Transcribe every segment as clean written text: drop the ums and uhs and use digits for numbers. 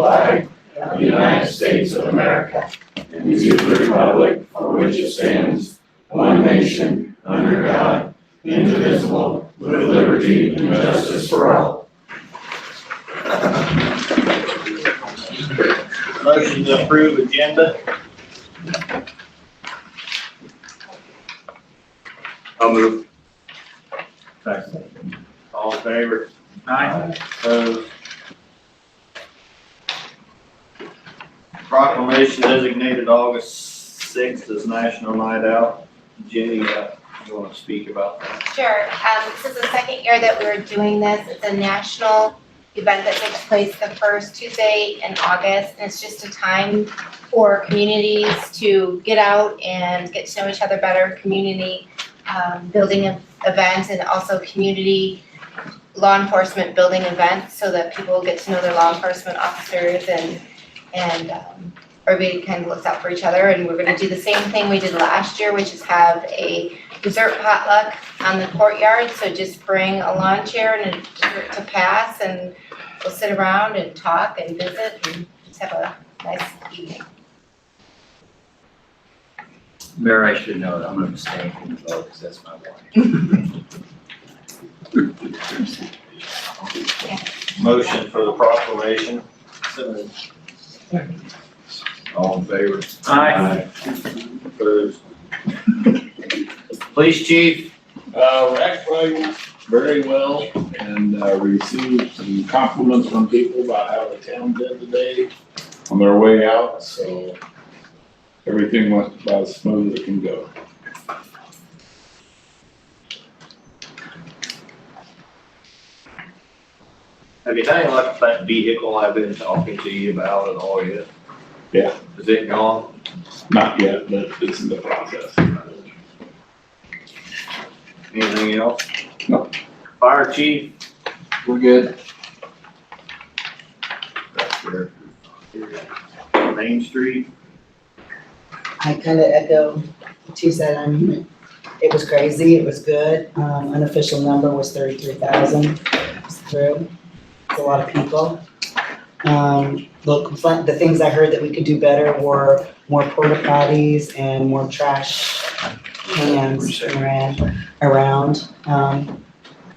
flag of the United States of America and to the republic for which it stands, one nation, under God, indivisible, with liberty and justice for all. Motion to approve agenda. I'll move. Second. All in favor? Aye. Opposed? Proclamation designated August 6th as National Night Out. Jenny, you want to speak about that? Sure. This is the second year that we're doing this. It's a national event that takes place the first Tuesday in August. And it's just a time for communities to get out and get to know each other better, community building events, and also community law enforcement building events so that people get to know their law enforcement officers and everybody kind of looks out for each other. And we're gonna do the same thing we did last year, which is have a dessert potluck on the courtyard. So just bring a lawn chair and a dessert to pass, and we'll sit around and talk and visit and just have a nice evening. Mayor, I should note, I'm going to abstain from the vote because that's my wife. Motion for the proclamation. All in favor? Aye. Opposed? Police chief. Actually, very well, and received some compliments from people about how the town did today on their way out, so everything went about as smooth as it can go. Have you taken a look at that vehicle I've been talking to you about at all yet? Yeah. Is it gone? Not yet, but it's in the process. Anything else? No. Fire chief. We're good. That's your Main Street. I kind of echo what you said. I mean, it was crazy. It was good. Unofficial number was 33,000. It was through. It's a lot of people. The things I heard that we could do better were more porta potties and more trash cans around.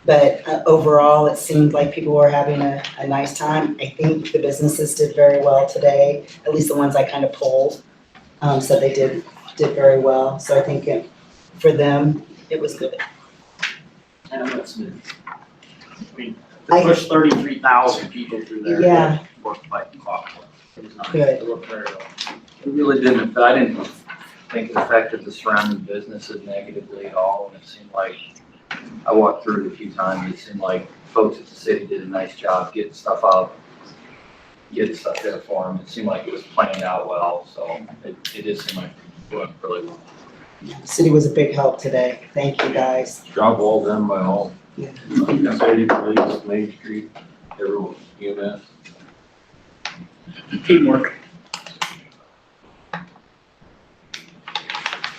But overall, it seemed like people were having a nice time. I think the businesses did very well today, at least the ones I kind of pulled. So they did very well. So I think for them, it was good. And that's new. I mean, to push 33,000 people through there. Yeah. Worked like clockwork. It was nice. Good. It worked very well. It really didn't, I didn't think it affected the surrounding businesses negatively at all. And it seemed like, I walked through it a few times, it seemed like folks at the city did a nice job getting stuff up, getting stuff there for them. It seemed like it was planned out well, so it did seem like it went really well. The city was a big help today. Thank you, guys. Job well done by all. Yeah. City police, Main Street, everyone, EMS. Teamwork.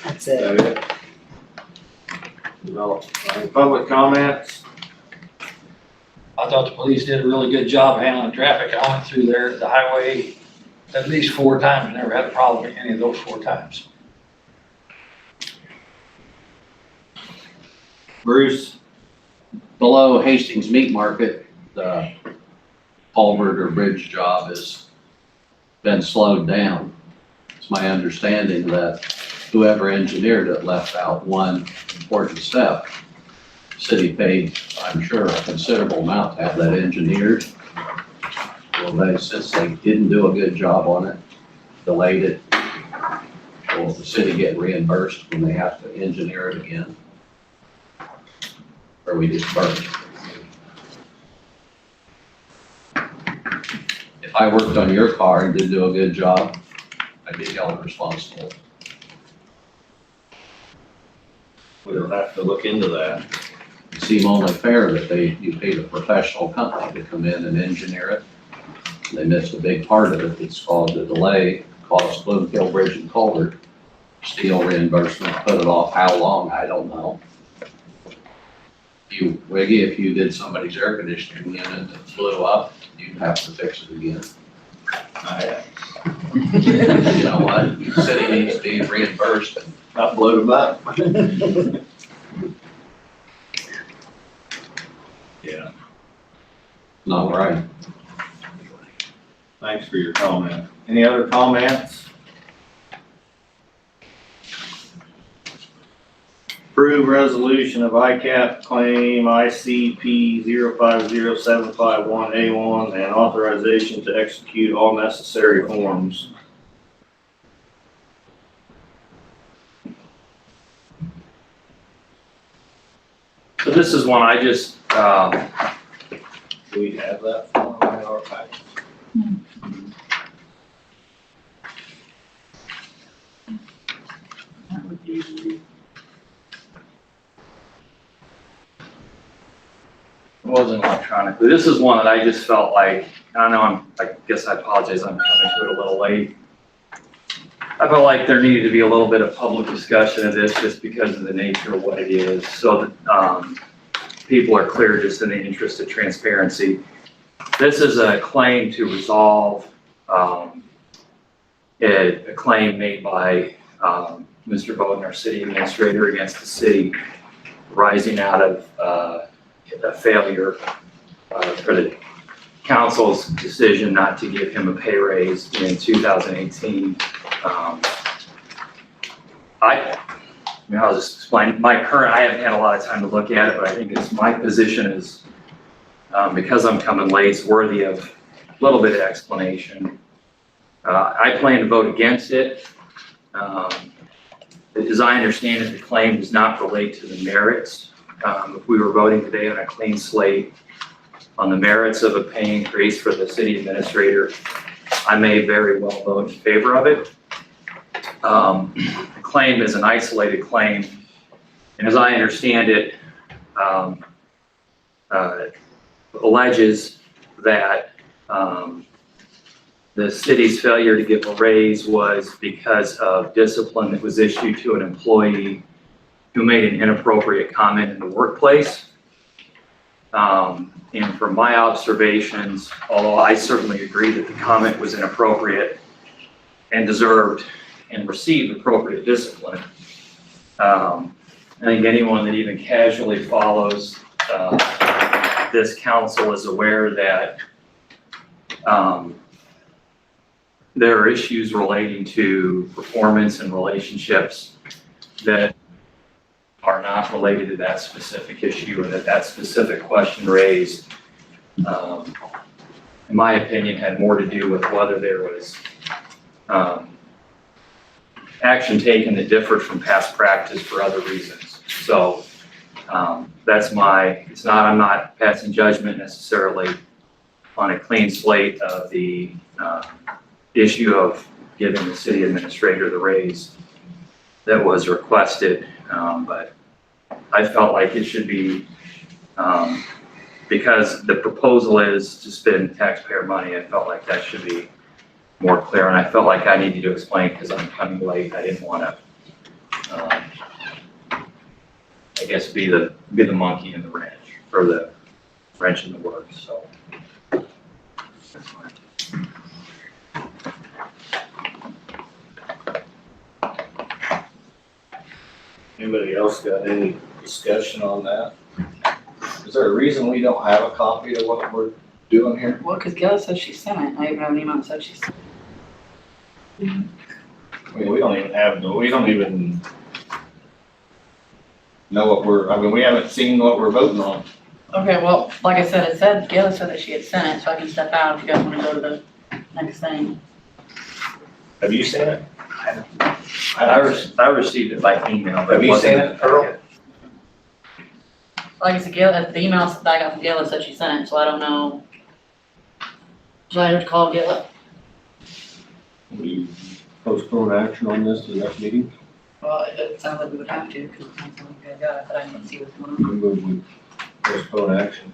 That's Is it. that it? No, public comments? I thought the police did a really good job handling traffic. I went through there, the highway, at least 4 times, never had a problem any of those 4 times. Bruce? Below Hastings Meat Market, the culvert or bridge job has been slowed down. It's my understanding that whoever engineered it left out one important step. City paid, I'm sure, a considerable amount to have that engineered. Well, since they didn't do a good job on it, delayed it, will the city get reimbursed when they have to engineer it again? Or we disperse? If I worked on your car and did do a good job, I'd be held responsible. We'll have to look into that. It seemed only fair that you paid a professional company to come in and engineer it. They missed a big part of it. It's called the delay, cost Bloomfield Bridge and Culvert. Steel reimbursement, put it off how long, I don't know. Wiggy, if you did somebody's air conditioning unit that blew up, you'd have to fix it again. You know what? The city needs to be reimbursed and Not blow them up. Yeah, not right. thanks for your comment. Any other comments? Approve resolution of ICAP claim ICP 050751A1 and authorization to execute all necessary forms. So this is one I just, Do we have that form in our package? it wasn't electronically. This is one that I just felt like, I know I guess I apologize, I'm coming to it a little late. I felt like there needed to be a little bit of public discussion of this just because of the nature of what it is, so that people are clear just in the interest of transparency. This is a claim to resolve a claim made by Mr. Bowden, our city administrator, against the city, rising out of a failure for the council's decision not to give him a pay raise in 2018. I'll just explain my current, I haven't had a lot of time to look at it, but I think it's my position is, because I'm coming late, it's worthy of a little bit of explanation. I plan to vote against it. As I understand it, the claim does not relate to the merits. If we were voting today on a clean slate on the merits of a pay increase for the city administrator, I may very well vote in favor of it. The claim is an isolated claim, and as I understand it, alleges that the city's failure to give a raise was because of discipline that was issued to an employee who made an inappropriate comment in the workplace. And from my observations, although I certainly agree that the comment was inappropriate and deserved and received appropriate discipline, I think anyone that even casually follows this council is aware that there are issues relating to performance and relationships that are not related to that specific issue, and that specific question raised, in my opinion, had more to do with whether there was action taken that differed from past practice for other reasons. So that's I'm not passing judgment necessarily on a clean slate of the issue of giving the city administrator the raise that was requested, but I felt like it should be, because the proposal is to spend taxpayer money, I felt like that should be more clear, and I felt like I needed to explain because I'm coming late. I didn't want to, I guess, be the monkey in the wrench, or the wrench in the works, so. That's fine. Anybody else got any discussion on that? Is there a reason we don't have a copy of what we're doing here? Well, because Gail said she sent it. I even have an email that said she sent it. I mean, we don't even know we haven't seen what we're voting on. Okay, well, like I said, Gail said that she had sent it, so I can step out if you guys want to go to the next thing. Have you seen it? I received it by email, but Have it you wasn't seen in it, the Earl? packet. Like I said, Gail, the email that I got from Gail said she sent it, so I don't know. Do I have to call Gail up? We postpone action on this to the next meeting? Well, it sounds like we would have to, because that's something I got it, but I didn't see what's going on. We postpone action.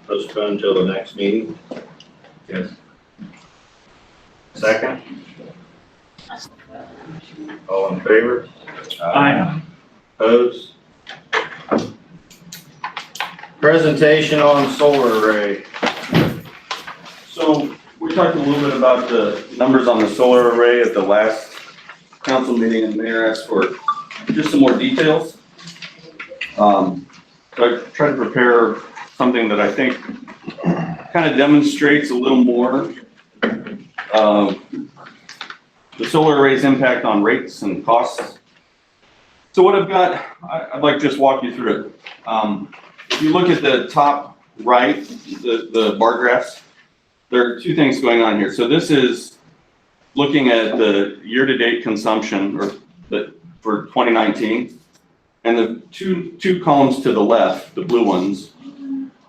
Postpone until the next meeting? Yes. Second? All in favor? Opposed? Presentation on solar array. So we we talked a little bit about the numbers on the solar array at the last council meeting, and the mayor asked for just some more details. So I tried to prepare something that I think kind of demonstrates a little more the solar array's impact on rates and costs. So what I've got, I'd like to just walk you through it. If you look at the top right, the bar graphs, there are two things going on here. So this is looking at the year-to-date consumption for 2019. And the two columns to the left, the blue ones,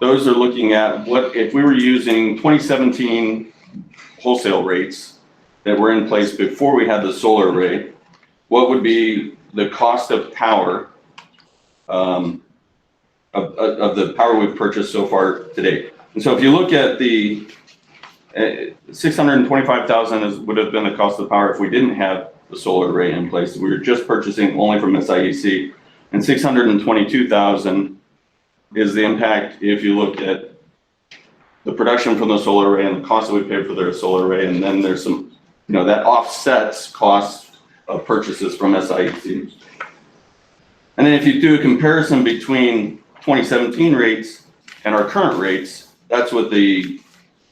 those are looking at what, if we were using 2017 wholesale rates that were in place before we had the solar array, what would be the cost of power of the power we've purchased so far today. And so if you look at the 625,000 would have been the cost of power if we didn't have the solar array in place. We were just purchasing only from SIEC. And 622,000 is the impact if you looked at the production from the solar array and the cost that we paid for their solar array. And then there's some, that offsets costs of purchases from SIEC. And then if you do a comparison between 2017 rates and our current rates, that's what the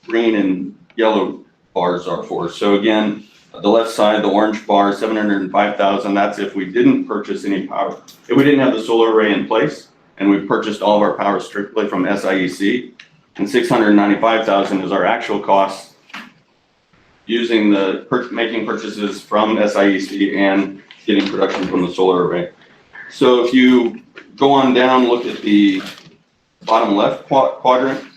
green and yellow bars are for. So again, the left side, the orange bar, 705,000, that's if we didn't purchase any power. If we didn't have the solar array in place and we purchased all of our power strictly from SIEC, and 695,000 is our actual cost using making purchases from SIEC and getting production from the solar array. So if you go on down, look at the bottom left quadrant,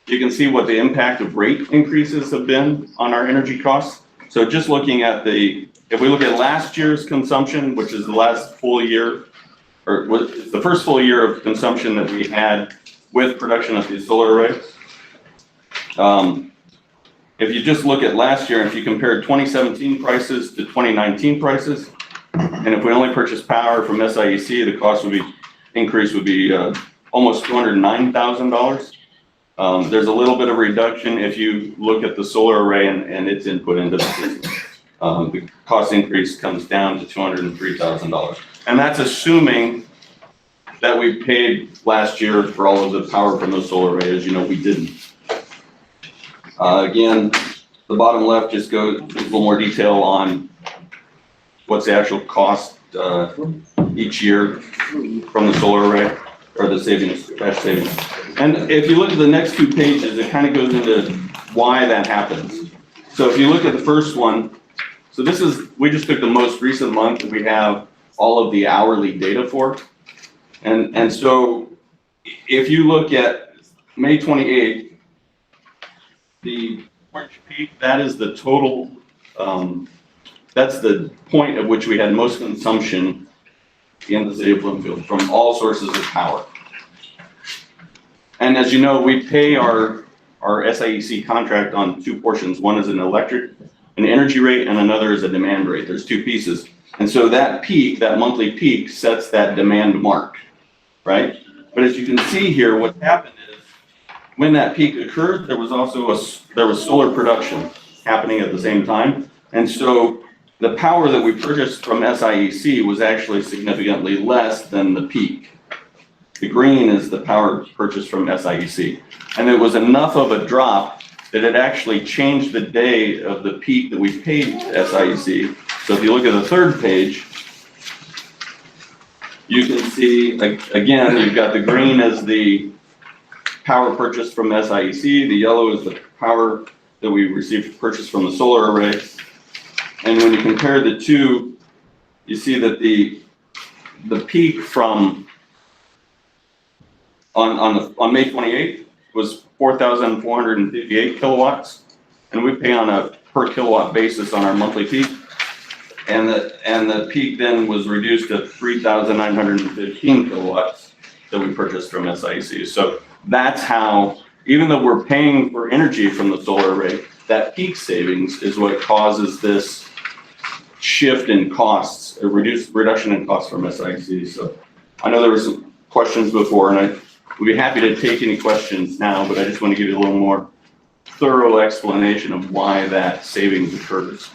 you can see what the impact of rate increases have been on our energy costs. So just looking at if we look at last year's consumption, which is the last full year, or the first full year of consumption that we had with production of the solar array. If you just look at last year, if you compare 2017 prices to 2019 prices, and if we only purchased power from SIEC, the cost increase would be almost $209,000. There's a little bit of reduction if you look at the solar array and its input into the system. The cost increase comes down to $203,000. And that's assuming that we paid last year for all of the power from the solar array. As you know, we didn't. Again, the bottom left just goes a little more detail on what's the actual cost each year from the solar array, or the savings, cash savings. And if you look at the next two pages, it kind of goes into why that happens. So if you look at the first one, so we just took the most recent month that we have all of the hourly data for. And so if you look at May 28th, the orange peak, that is the total, that's the point at which we had most consumption in the city of Bloomfield from all sources of power. And as you know, we pay our SIEC contract on two portions. One is an energy rate, and another is a demand rate. There's two pieces. And so that peak, that monthly peak, sets that demand mark, right? But as you can see here, what happened is when that peak occurred, there was also solar production happening at the same time. And so the power that we purchased from SIEC was actually significantly less than the peak. The green is the power purchased from SIEC. And it was enough of a drop that it actually changed the day of the peak that we paid SIEC. So if you look at the third page, you can see, again, you've got the green as the power purchased from SIEC, the yellow is the power that we received purchased from the solar array. And when you compare the two, you see that the peak from on May 28th was 4,458 kilowatts, and we pay on a per kilowatt basis on our monthly peak. And the peak then was reduced to 3,915 kilowatts that we purchased from SIEC. So that's how, even though we're paying for energy from the solar array, that peak savings is what causes this shift in costs, a reduction in costs from SIEC. So I know there were some questions before, and I would be happy to take any questions now, but I just want to give you a little more thorough explanation of why that savings occurs.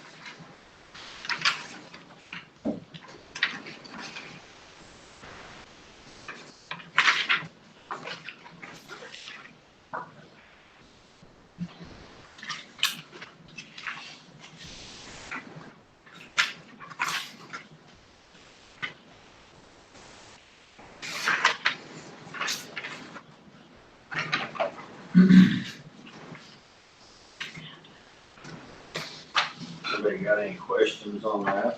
Anybody got any questions on that?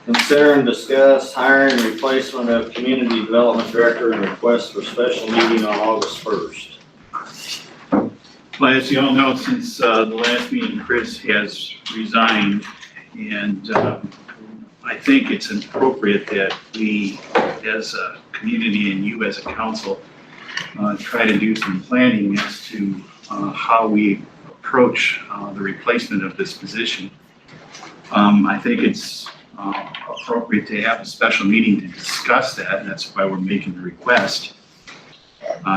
Consider and discuss hiring and replacement of community development director and request for special meeting on August 1st. Well, as you all know, since the last meeting, Chris has resigned, and I think it's appropriate that we, as a community and you as a council, try to do some planning as to how we approach the replacement of this position. I think it's appropriate to have a special meeting to discuss that, and that's why we're making the request.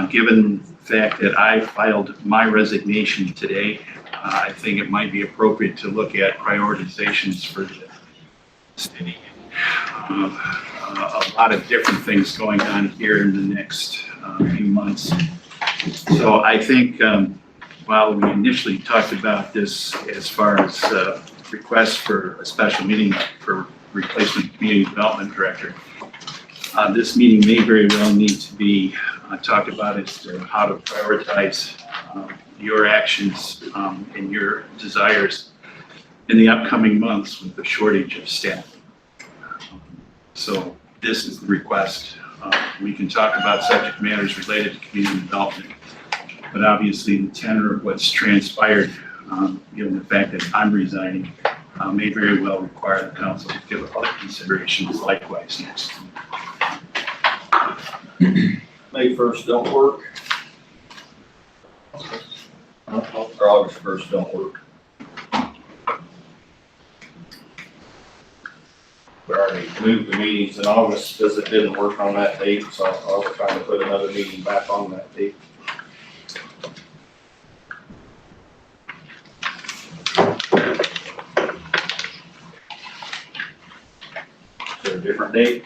Given the fact that I filed my resignation today, I think it might be appropriate to look at prioritizations for the city. A lot of different things going on here in the next few months. So I think while we initially talked about this as far as requests for a special meeting for replacement community development director, this meeting may very well need to be talked about as to how to prioritize your actions and your desires in the upcoming months with the shortage of staff. So this is the request. We can talk about subject matters related to community development, but obviously the tenor of what's transpired, given the fact that I'm resigning, may very well require the council to give other considerations likewise next. May 1st don't work. Or August 1st don't work. We already moved the meetings in August because it didn't work on that date, so I was trying to put another meeting back on that date. Is there a different date?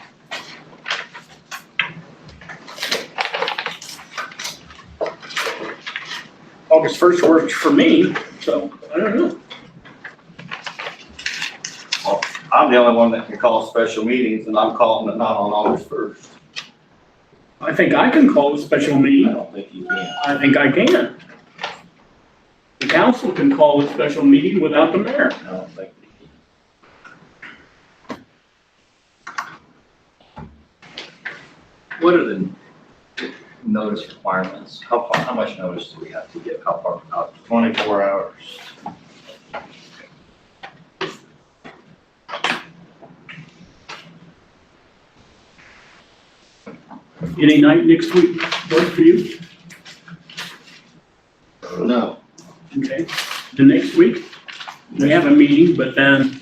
August 1st works for me, so I don't know. I'm the only one that can call special meetings, and I'm calling it not on August 1st. I think I can call a special I meeting. don't think you can. I think I can. The council can call a special meeting without the mayor. I don't think you What are the notice requirements? How much notice do we have to give? How far out? can. 24 hours. Any night next week work for you? No. Okay. The next week, we have a meeting, but then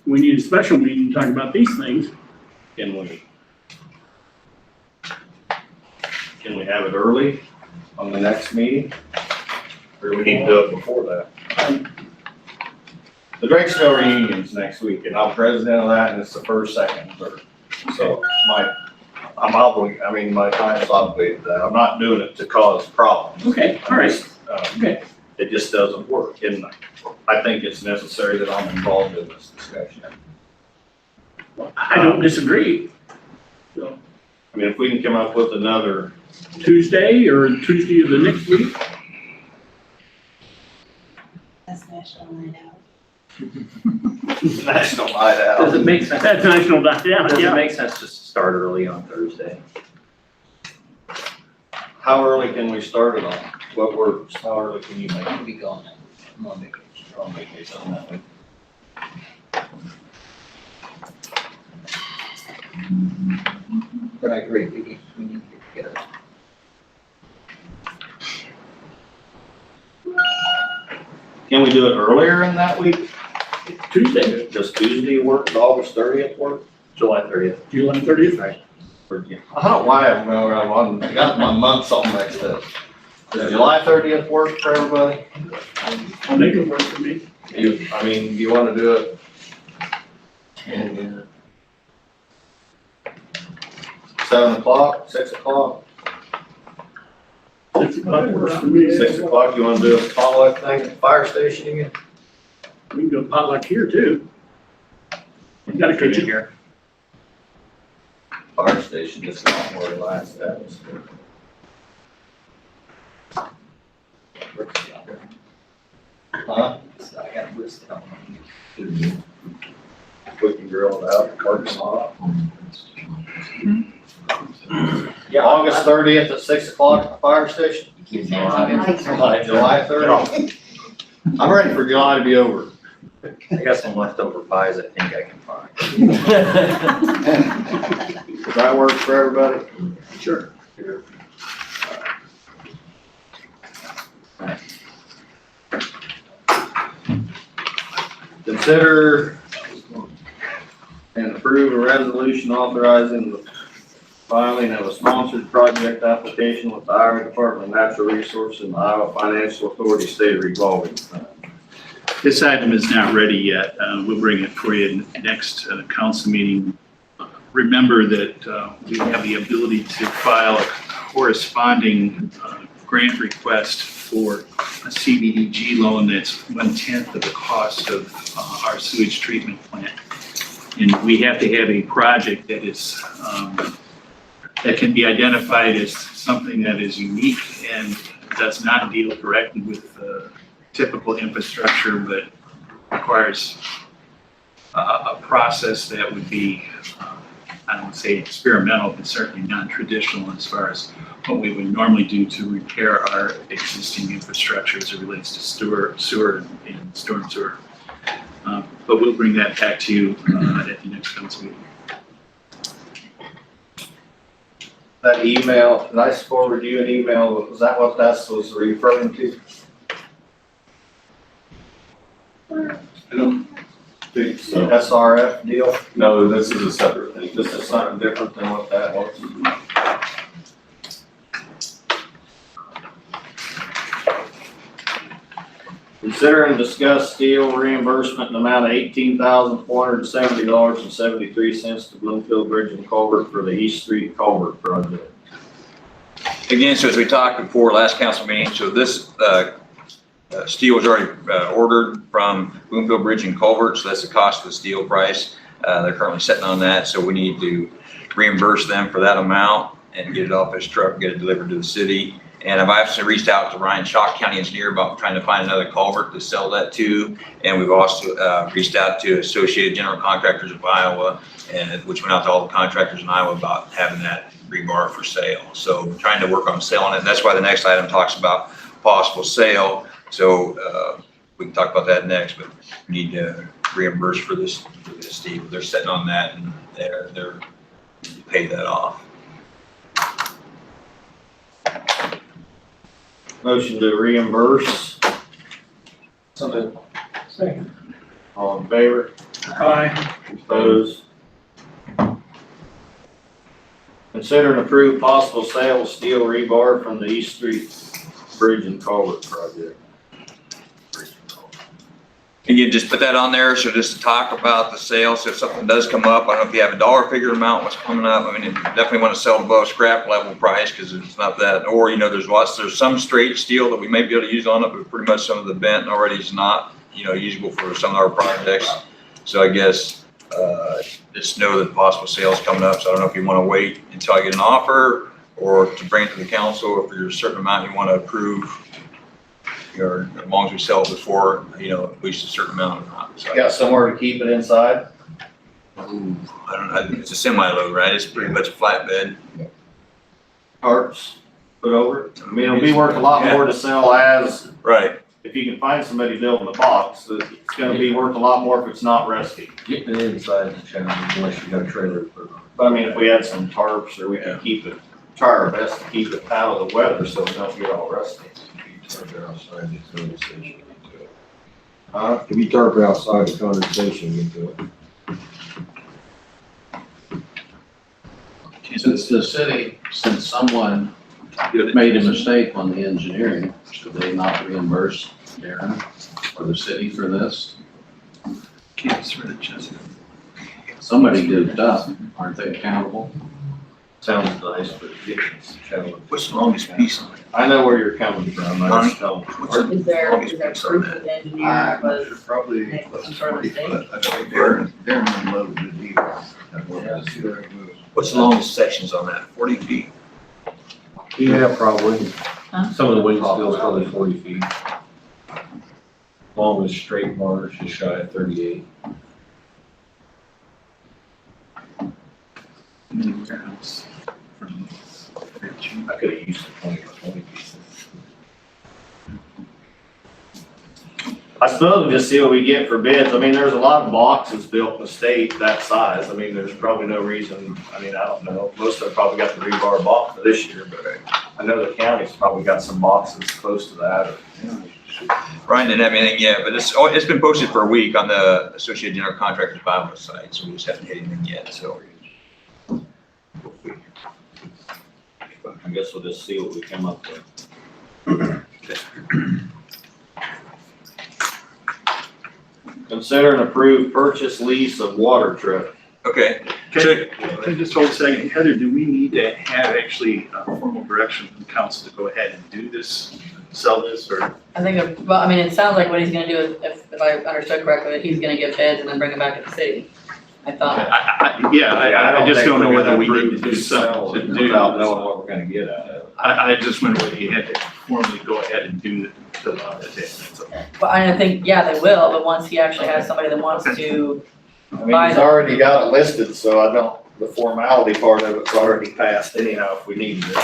we need a special meeting to talk about these things. Can we have it early on the next meeting? Or do we need to do it before that? The Drakesville reunion's next week, and I'm president of that, and it's the first, second, and third. So I'm obligated, my time's obligated to that. I'm not doing it to cause problems. Okay, all right, okay. It just doesn't work, and I think it's necessary that I'm involved in this discussion. I don't disagree. So If we can come up with another, Tuesday or Tuesday of the next week? That's National Night Out. national night out. Does it make sense? That's National Night Out, Does it yeah. make sense just to start early on Thursday? How early can we start it on? What works? How early can you make it? I'll be gone then. I'm on vacation. You're on vacation on that week. But I agree, we need to get it. Can we do it earlier in that week? Tuesday, Does Tuesday work, August 30th work? July 30th. July 30th. Right. I don't know why I'm going, I got my months all mixed up. Does July 30th work for everybody? I'll make it work for me. You wanna do it? 7 o'clock, 6 o'clock? 6 o'clock works for me. 6 o'clock, you wanna do a potluck thing at the fire station again? We can go potluck here too. You got a kitchen here. Fire station, just not more relaxed atmosphere. Huh? We can grill it out, parking lot. Yeah, August 30th at 6 o'clock at the fire station. July 30th. I'm ready for July to be over. I got some leftover pies I think I can find. Does that work for everybody? Sure. Consider and approve a resolution authorizing the filing of a sponsored project application with the Iowa Department of Natural Resources and the Iowa Financial Authority State Revolving Fund. This item is not ready yet. We'll bring it for you in the next council meeting. Remember that we have the ability to file a corresponding grant request for a CBDG loan that's 1/10 of the cost of our sewage treatment plant. And we have to have a project that is, that can be identified as something that is unique and does not deal directly with typical infrastructure, but requires a process that would be, I don't want to say experimental, but certainly non-traditional as far as what we would normally do to repair our existing infrastructure as it relates to sewer and storm sewer. But we'll bring that back to you at the next council meeting. That email, did I forward you an email? Was that what that was referring to? The SRF deal? No, this is a separate thing. This is something different than what that was. Consider and discuss steel reimbursement in the amount of $18,470.73 to Bloomfield Bridge and Culvert for the East Street Culvert project. Again, so as we talked before, last council meeting, so this steel was already ordered from Bloomfield Bridge and Culvert, so that's the cost of the steel price. They're currently sitting on that, so we need to reimburse them for that amount and get it off his truck, get it delivered to the city. And I've actually reached out to Ryan Shock, County Engineer, about trying to find another culvert to sell that to. And we've also reached out to Associated General Contractors of Iowa, and which went out to all the contractors in Iowa about having that rebar for sale. So we're trying to work on selling it. That's why the next item talks about possible sale. So we can talk about that next, but we need to reimburse for this steel. They're sitting on that and they're pay that off. Motion to reimburse. Second. All in favor? Aye. Opposed? Consider and approve possible sale of steel rebar from the East Street Bridge and Culvert project. Again, just put that on there, so just to talk about the sale, so if something does come up, I don't know if you have a dollar figure amount, what's coming up, I mean, you definitely want to sell above scrap level price, because it's not that, or, you know, there's some straight steel that we may be able to use on it, but pretty much some of the bent already is not, you know, usable for some of our projects. So I guess, just know that possible sale is coming up, so I don't know if you want to wait until I get an offer, or to bring it to the council, if there's a certain amount you want to approve, or as long as we sell it before, you know, at least a certain amount or not. So Got somewhere to keep it inside? I don't know, it's a semi-load, right? It's pretty much a flatbed. Tarps put over it? I mean, it'll be worth a lot more to sell as, Right. if you can find somebody building the box, it's gonna be worth a lot more if it's not rusty. Getting it inside the channel unless you got a trailer to put it on. But I mean, if we had some tarps, or we can keep it, try our best to keep it out of the weather so it don't get all rusty. If Huh? you tarp outside the condensation, you do it. Since the city, since someone made a mistake on the engineering, should they not reimburse Darren or the city for this? Somebody goofed up, aren't they accountable? Sounds nice, but it's challenging. What's the longest piece on it? I know where you're coming from, I just don't. Is there proof that the engineer was Probably making some sort of mistake? I think Darren unloaded it either. What's the longest sections on that? 40 feet? Yeah, probably. Huh? Some of the wing still's probably 40 feet. Longest straight bars just shy at 38. I could have used the 20 by 20 pieces. I suppose we just see what we get for bids. I mean, there's a lot of boxes built in the state that size. I mean, there's probably no reason, I mean, I don't know. Most of them probably got the rebar box for this year, but I know the county's probably got some boxes close to that. Ryan didn't have anything yet, but it's been posted for a week on the Associated General Contractors bylaw site, so we just haven't hit anything yet, so. I guess we'll just see what we come up with. Consider and approve purchase lease of water truck. Okay. Can I just hold a second? Heather, do we need to have actually a formal direction from council to go ahead and do this, sell this, or? I think, well, I mean, it sounds like what he's gonna do is, if I understood correctly, he's gonna give bids and then bring them back to the city. I thought, I just don't know whether we need to do something to do. Without knowing what we're gonna get out of it. I just wonder whether you had to formally go ahead and do the but I think, yeah, they will, but once he actually has somebody that wants to, I mean, he's already got it listed, so I don't, the formality part of it's already passed anyhow if we needed it.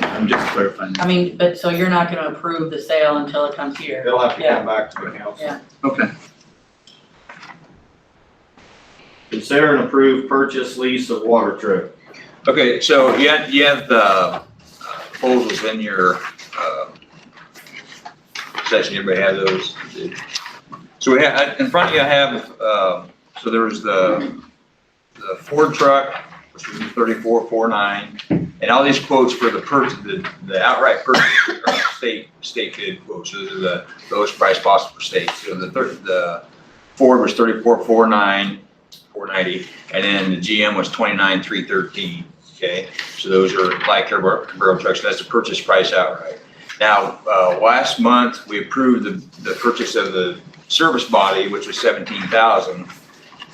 I'm just clarifying. I mean, but, so you're not gonna approve the sale until it comes here? He'll have to Yeah. come back to the council. Yeah. Okay. Consider and approve purchase lease of water truck. Okay, so you have the proposals in your section, everybody has those. So we have, in front of you I have, so there's the Ford truck, which was $34,499, and all these quotes for the purchase, the outright purchase are state bid quotes, so those are the lowest price possible for state. So the Ford was $34,490, and then the GM was $29,313. Okay, so those are light barrel trucks. That's the purchase price outright. Now, last month we approved the purchase of the service body, which was $17,000.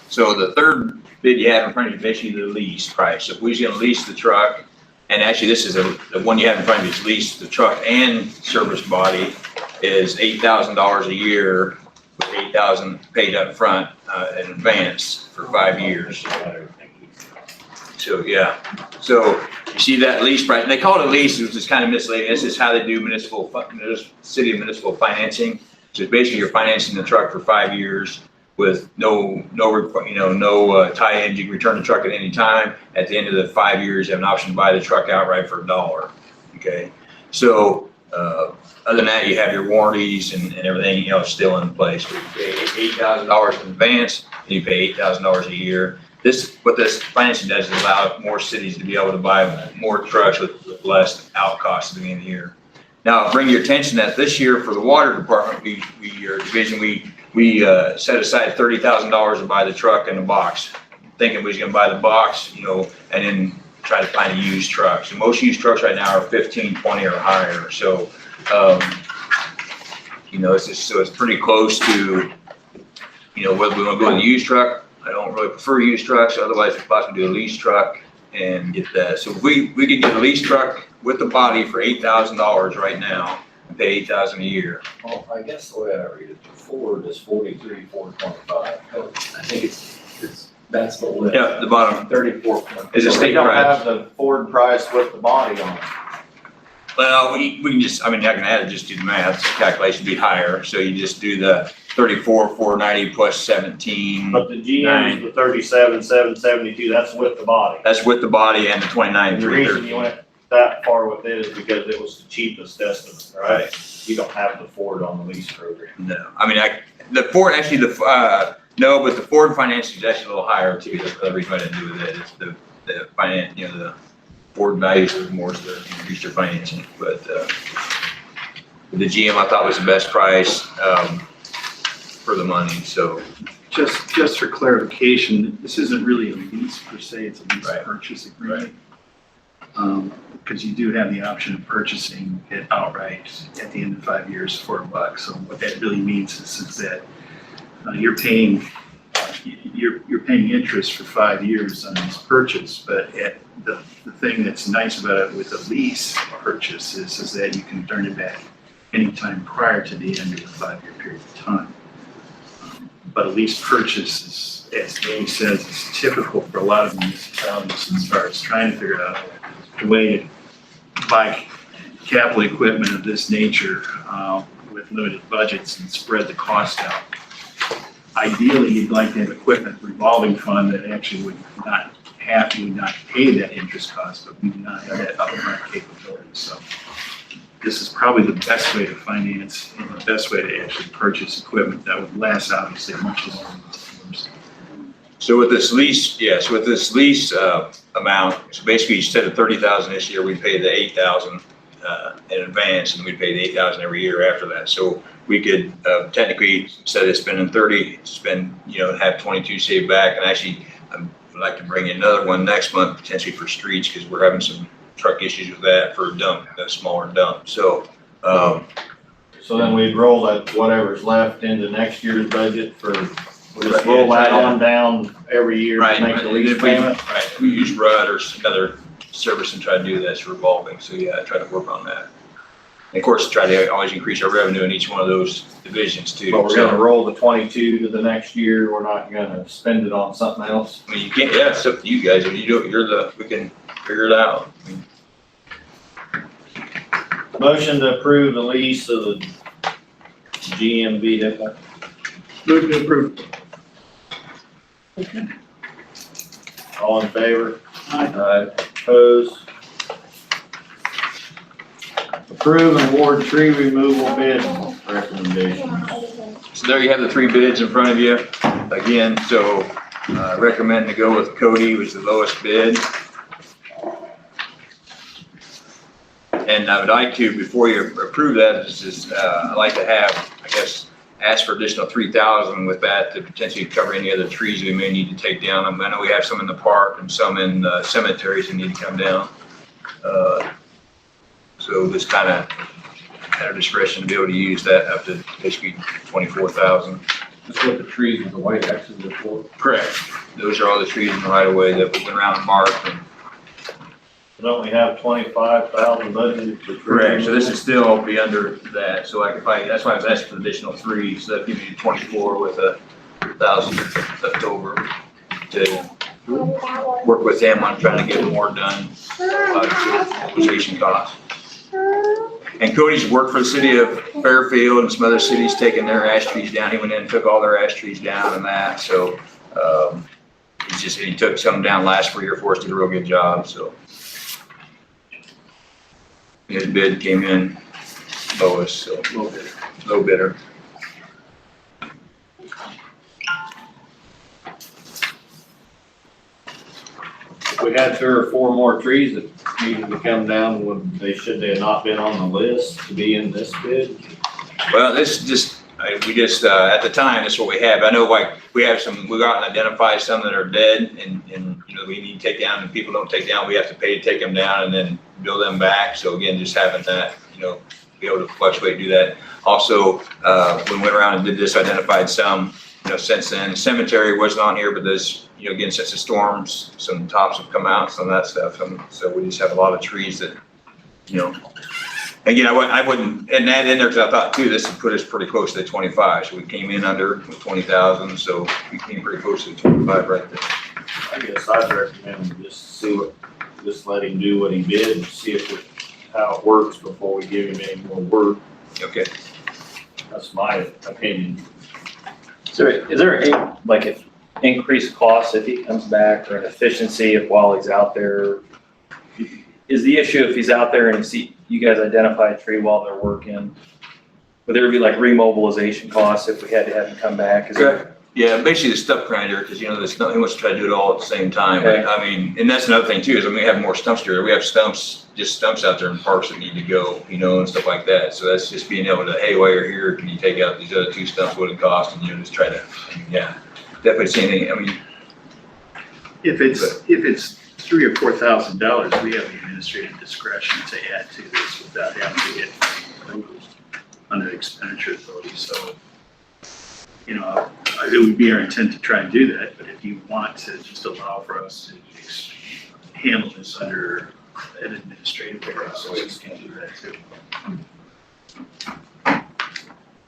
So the third bid you have in front of you is basically the lease price. So if we're going to lease the truck, and actually this is the one you have in front of you is lease the truck and service body, is $8,000 a year with $8,000 paid up front in advance for 5 years. So, yeah, so you see that lease price, and they call it a lease, which is kind of misleading. This is how they do city and municipal financing. So it's basically you're financing the truck for 5 years with no tie-in. You can return the truck at any time. At the end of the 5 years, you have an option to buy the truck outright for $1. Okay, so other than that, you have your warranties and everything else still in place. You pay $8,000 in advance, and you pay $8,000 a year. What this financing does is allow more cities to be able to buy more trucks with less out costs at the beginning of the year. Now, I'll bring your attention that this year for the water department, we set aside $30,000 to buy the truck and the box, thinking we was gonna buy the box, and then try to find a used truck. So most used trucks right now are 15, 20 or higher. So, it's pretty close to, whether we wanna go with a used truck. I don't really prefer used trucks, otherwise we possibly do a lease truck and get that. So we could get a lease truck with the body for $8,000 right now and pay $8,000 a year. Well, I guess the way I read it, the Ford is 43,425. I think that's the list. Yeah, the bottom 34. is a state They don't price. have the Ford price with the body on it. Well, we can just, I can add it, just do the math, so calculation would be higher. So you just do the 34,490 plus 17. But the GM is the 37,772, that's with the body. That's with the body and the 29,313. The reason you went that far with it is because it was the cheapest estimate, right? You don't have the Ford on the lease program. No, the Ford, actually, no, but the Ford financing is actually a little higher too. That's the reason I didn't do with it. It's the finance, board values it more, so they increased their financing. But the GM I thought was the best price for the money, so. Just for clarification, this isn't really a lease per se, it's a lease Right. purchase agreement. Because you do have the option of purchasing it outright at the end of 5 years for $1. So what that really means is that you're paying interest for 5 years on this purchase, but the thing that's nice about it with a lease purchase is that you can turn it back anytime prior to the end of the 5-year period of time. But a lease purchase is, as Jamie says, is typical for a lot of municipalities as far as trying to figure out a way to buy capital equipment of this nature with limited budgets and spread the cost out. Ideally, you'd like to have equipment revolving fund that actually would not pay that interest cost, but we do not have that upfront capability. So this is probably the best way to finance and the best way to actually purchase equipment that would last obviously much longer than 2 years. So with this lease, amount, so basically instead of 30,000 this year, we paid the 8,000 in advance, and we paid the 8,000 every year after that. So we could technically, instead of spending 30, have 22 saved back. And actually, I'd like to bring in another one next month, potentially for streets, because we're having some truck issues with that for a dump, a smaller dump. So, So then we'd roll that, whatever's left into next year's budget we'll just Right, roll that yeah. on down every year right, to make the and lease if we, payment. right, if we use RUD or some other service and try to do that, it's revolving. So yeah, I try to work on that. And of course, try to always increase our revenue in each one of those divisions too. But we're So, gonna roll the 22 to the next year, we're not gonna spend it on something else. I mean, you can't, yeah, it's up to you guys. When you do it, we can figure it out. I mean, Motion to approve the lease of the GM vehicle. Move to approve. All in favor? Aye. Opposed? Approve and award tree removal bid recommendations. So there you have the 3 bids in front of you. Again, so I recommend to go with Cody, was the lowest bid. And I would like to, before you approve that, I'd like to have, I guess, ask for additional 3,000 with that to potentially cover any other trees we may need to take down. I know we have some in the park and some in cemeteries that need to come down. So just kind of at our discretion to be able to use that up to basically 24,000. That's what the trees with the white X's are for. Correct. Those are all the trees in the right of way that we went around and marked. And Don't we have 25,000 budgeted for tree? correct. So this is still be under that. So that's why I was asking for the additional 3. So that gives you 24 with 1,000 left over to work with them on trying to get more done. Acquisition costs. And Cody's worked for the city of Fairfield and some other cities taking their ash trees down. He went in and took all their ash trees down and that. So he took some down last year for us, did a real good job. So his bid came in lowest, so low bidder. If we had 3 or 4 more trees that needed to come down, should they have not been on the list to be in this bid? Well, we just, at the time, that's what we have. I know like we have some, we got and identify some that are dead and we need to take down and people don't take down, we have to pay to take them down and then build them back. So again, just having that, be able to fluctuate, do that. Also, when we went around and did this, identified some, since then. Cemetery wasn't on here, but there's, again, since the storms, some tops have come out, some of that stuff. And so we just have a lot of trees that, again, I wouldn't add that in there because I thought too, this would put us pretty close to the 25. So we came in under with 20,000. So we came pretty close to the 25 right there. I guess I'd recommend just let him do what he did and see how it works before we give him any more work. Okay. That's my opinion. Is there if increased costs if he comes back or an efficiency if while he's out there? Is the issue if he's out there and you guys identify a tree while they're working, would there be like remobilization costs if we had to have him come back? Is there Yeah, basically the stump grinder, because there's no, he wants to try to do it all at the same time. Okay. But I mean, and that's another thing too, is we have more stumps here. We have just stumps out there in parks that need to go, and stuff like that. So that's just being able to, hey, while you're here, can you take out these other 2 stumps, what it costs, and just try to, definitely see anything. I mean, If it's $3,000 or $4,000, we have the administrative discretion to add to this without having to get approved under expenditure authority. So, it would be our intent to try and do that, but if you want to just allow for us to handle this under an administrative process, we can do that too.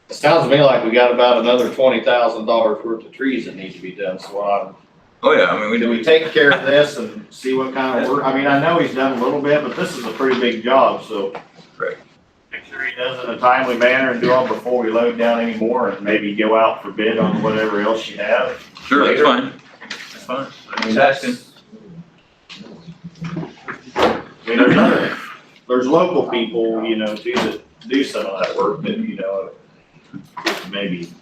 It sounds to me like we got about another $20,000 worth of trees that need to be done, so oh yeah, I mean, do we take care of this and see what kind of work? I mean, I know he's done a little bit, but this is a pretty big job, so. Correct. Make sure he does it in a timely manner and do them before we load down any more and maybe go out for bid on whatever else you have. Sure, that's later. fine. That's fine. I mean, asking. I mean, there's local people, too, that do some of that work that, maybe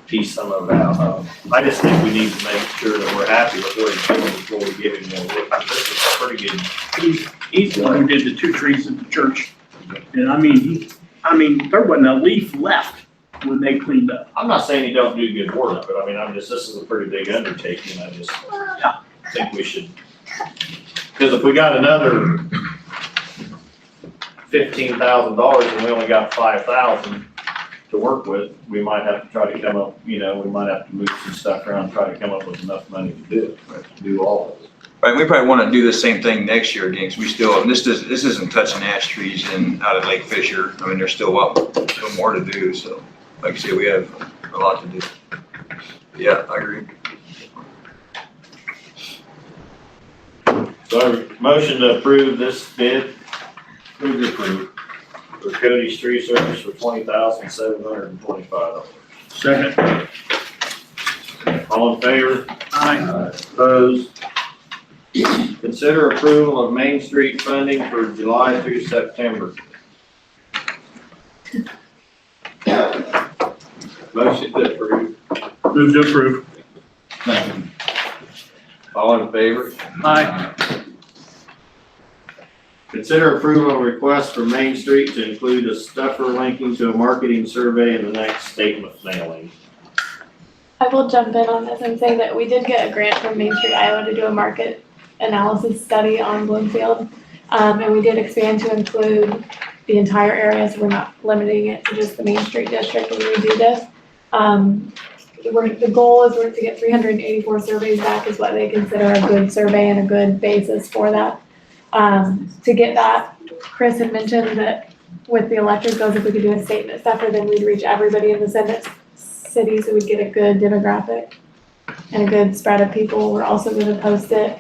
piece some of it out. I just think we need to make sure that we're happy with what he's doing before we give him more work. This is pretty good. He's the one who did the 2 trees at the church. And there wasn't a leaf left when they cleaned up. I'm not saying he don't do good work, but I mean, this is a pretty big undertaking. I just think we should, because if we got another $15,000 and we only got 5,000 to work with, we might have to try to come up, we might have to move some stuff around, try to come up with enough money to do it, to do all of it. Right, we probably want to do the same thing next year again, because we still, and this isn't touching ash trees out at Lake Fisher. I mean, there's still a lot more to do, so like I say, we have a lot to do. Yeah, I agree. So motion to approve this bid, move to approve, for Cody's tree service for $20,725. Second. All in favor? Aye. Opposed? Consider approval of Main Street funding for July through September. Motion to approve. Move to approve. All in favor? Aye. Consider approval of request for Main Street to include a stuffer linking to a marketing survey in the next statement mailing. I will jump in on this and say that we did get a grant from Main Street Iowa to do a market analysis study on Bloomfield. And we did expand to include the entire area, so we're not limiting it to just the Main Street district when we do this. The goal is to get 384 surveys back is what they consider a good survey and a good basis for that. To get that, Chris had mentioned that with the electric bills, if we could do a statement stuffer, then we'd reach everybody in the city, so we'd get a good demographic and a good spread of people. We're also gonna post it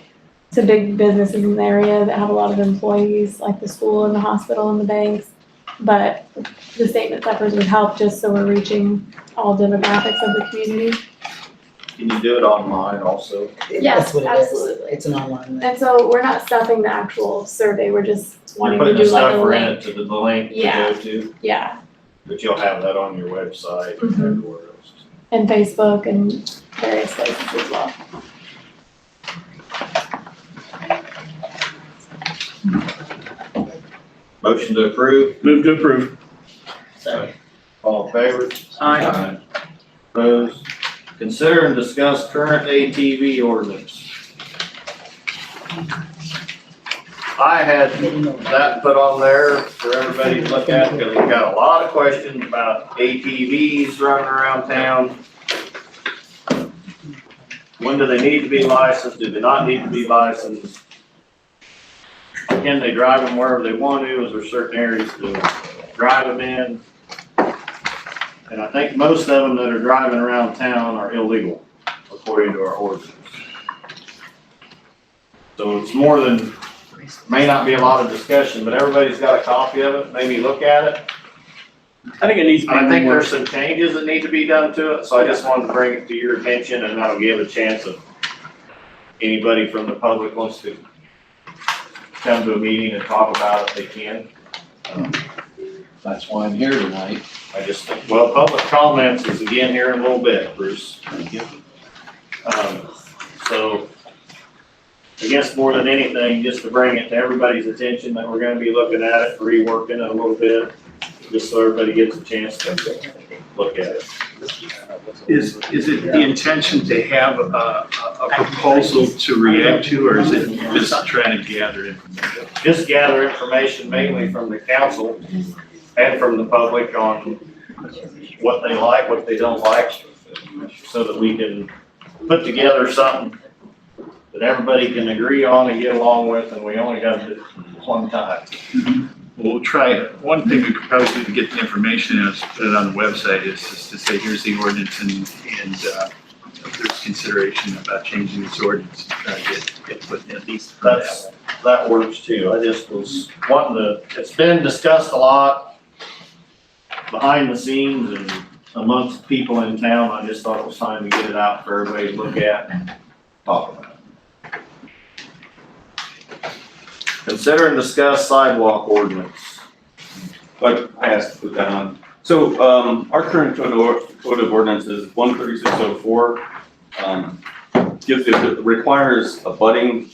to big businesses in the area that have a lot of employees, like the school and the hospital and the banks. But the statement stuffers would help just so we're reaching all demographics of the community. Can you do it online also? Yes, That's what it is. absolutely. It's an online. And so we're not stuffing the actual survey, we're just You're wanting to putting the do like a stuffer in it link. to the link to Yeah. go to, Yeah, but you'll have that on your website and Mhm. everywhere else. and Facebook and various places as well. Motion to approve, Move to approve. all in favor? Aye. Opposed? Consider and discuss current ATV ordinance. I had that put on there for everybody to look at, because we've got a lot of questions about ATVs running around town. When do they need to be licensed? Do they not need to be licensed? Can they drive them wherever they want to? Is there certain areas to drive them in? And I think most of them that are driving around town are illegal, according to our ordinance. So it's more than, may not be a lot of discussion, but everybody's got a copy of it, maybe look at it. I think it needs to be I think more. there's some changes that need to be done to it, so I just wanted to bring it to your attention, and I'll give a chance of anybody from the public wants to come to a meeting and talk about it, they can. That's why I'm here tonight. Well, public comments is again here in a little bit, Bruce. So I guess more than anything, just to bring it to everybody's attention that we're gonna be looking at it, reworking it a little bit, just so everybody gets a chance to look at it. Is it the intention to have a proposal to react to, or is it just trying to gather information? Just gather information mainly from the council and from the public on what they like, what they don't like, so that we can put together something that everybody can agree on and get along with, and we only got to do it one time. We'll try it. One thing we could probably do to get the information is put it on the website is just to say, here's the ordinance and if there's consideration about changing this ordinance, try to get put in at least. That works too. I just was wanting to, it's been discussed a lot behind the scenes and amongst people in town. I just thought it was time to get it out for everybody to look at and talk about. Consider and discuss sidewalk ordinance. But I asked to put that on. So, our current code of ordinances, 13604, requires abutting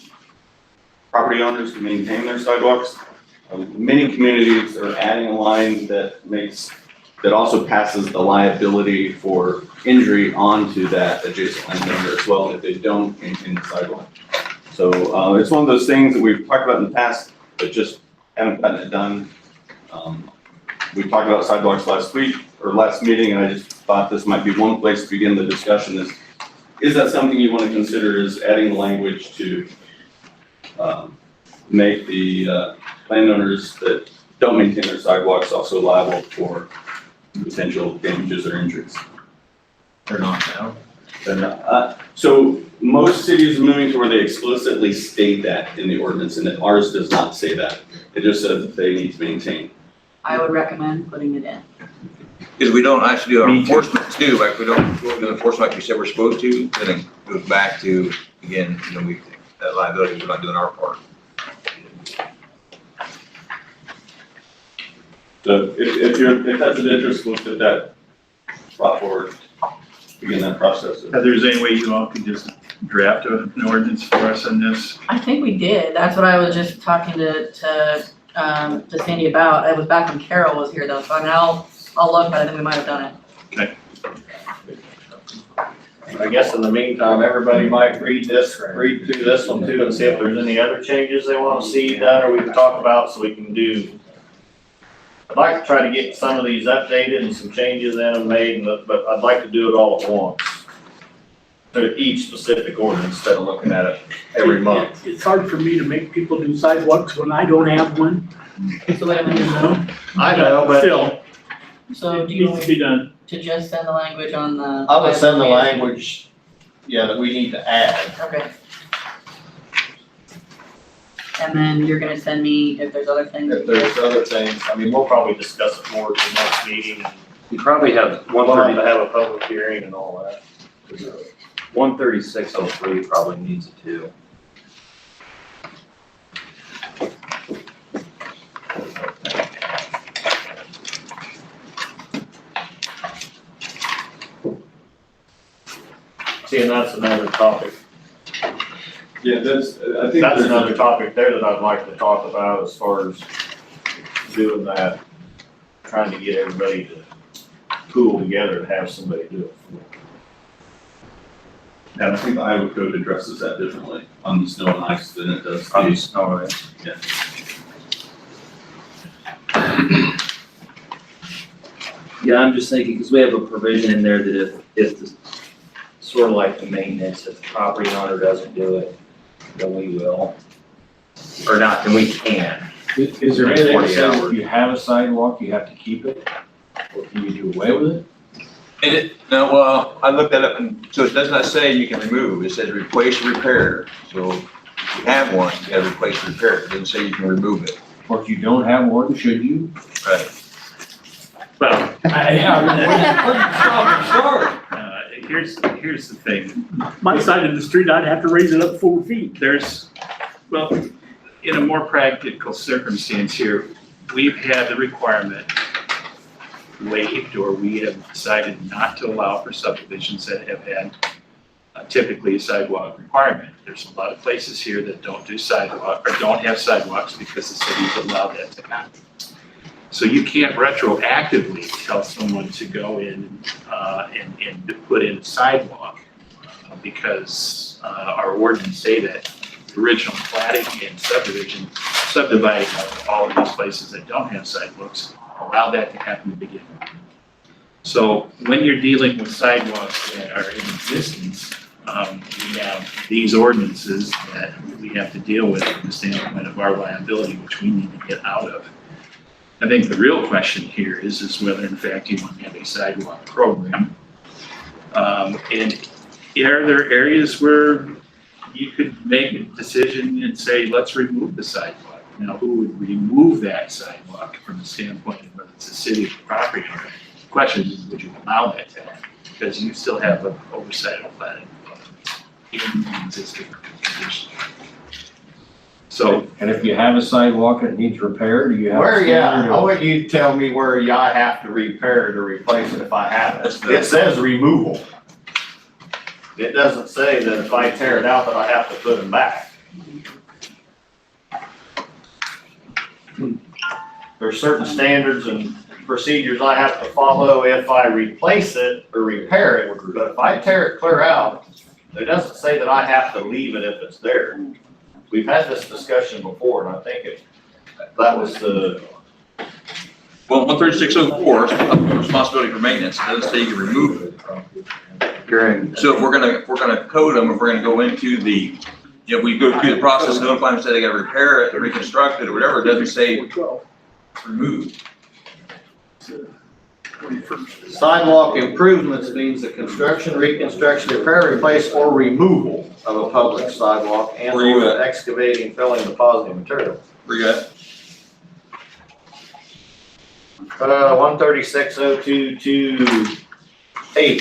property owners to maintain their sidewalks. Many communities are adding a line that also passes the liability for injury onto that adjacent landowner as well if they don't maintain the sidewalk. So, it's one of those things that we've talked about in the past, but just haven't gotten it done. We talked about sidewalks last meeting, and I just thought this might be one place to begin the discussion is that something you want to consider is adding language to make the landowners that don't maintain their sidewalks also liable for potential damages or injuries? They're not now. They're not. So most cities are moving to where they explicitly state that in the ordinance, and that ours does not say that. It just says that they need to maintain. I would recommend putting it in. Because we don't actually do our enforcement too, like we don't do the enforcement like we said we're supposed to, then it goes back to, again, that liability, we're not doing our part. So if that's of interest, we'll put that brought forward, begin that process. If there's any way you all could just draft an ordinance for us on this? I think we did. That's what I was just talking to Sandy about. It was back when Carol was here though, so I mean, I'll look, but I think we might have done it. I guess in the meantime, everybody might read through this one too and see if there's any other changes they want to see done or we can talk about so we can do. I'd like to try to get some of these updated and some changes in them made, but I'd like to do it all at once. To each specific ordinance instead of looking at it every month. It's hard for me to make people do sidewalks when I don't have one, So wait a you minute. know? I know, but Still, So it do you needs want to be done. to just send the language on the? I would send the language, that we need to add. Okay. And then you're gonna send me if there's other things. If there's other things, I mean, we'll probably discuss it more at the next meeting. You probably have We'll have to have a public hearing and all that. 13603 probably needs it too. See, and that's another topic. Yeah, I think That's another topic there that I'd like to talk about as far as doing that, trying to get everybody to pool together to have somebody do it. And I think the Iowa code addresses that differently on the snow and ice than it does. On the snow and ice. Yeah. Yeah, I'm just thinking, because we have a provision in there that if the, sort of like the maintenance, if the property owner doesn't do it, then we will. Or not, then we can. Is there anything that 40 says hours. if you have a sidewalk, you have to keep it? Or can you do away with it? No, well, I looked that up and, so it does not say you can remove, it says replace or repair. So if you have one, you gotta replace or repair it, it doesn't say you can remove it. Or if you don't have one, should you? Right. Well, Here's the thing. my side of the street, I'd have to raise it up 4 feet. Well, in a more practical circumstance here, we've had the requirement waived or we have decided not to allow for subdivisions that have had typically a sidewalk requirement. There's a lot of places here that don't do sidewalk or don't have sidewalks because the city's allowed that to happen. So you can't retroactively tell someone to go in and to put in a sidewalk because our ordinance say that the original platting and subdividing all of these places that don't have sidewalks allow that to happen to begin with. So when you're dealing with sidewalks that are in existence, we have these ordinances that we have to deal with from the standpoint of our liability, which we need to get out of. I think the real question here is whether in fact you want to have a sidewalk program. And are there areas where you could make a decision and say, let's remove the sidewalk? Now, who would remove that sidewalk from the standpoint of whether it's a city or property owner? The question is, would you allow that to happen? Because you still have an oversight of planning in the existing condition. So, And if you have a sidewalk that needs repair, do you have? Where, yeah, standard I'll or- let you tell me where I have to repair it or replace it if I have it. It says removal. It doesn't say that if I tear it out that I have to put them back. There's certain standards and procedures I have to follow if I replace it or repair it, but if I tear it clear out, it doesn't say that I have to leave it if it's there. We've had this discussion before, and I think that was the, Well, 13604, responsibility for maintenance, it doesn't say you remove it. So if we're gonna code them, if we're gonna go into the, we go through the process, notify them, say they gotta repair it, reconstruct it, or whatever, it doesn't say remove. sidewalk improvements means the construction, reconstruction, repair, replace, or removal of a public sidewalk and Where you or excavating, filling, depositing material. Where you at? 136.0228.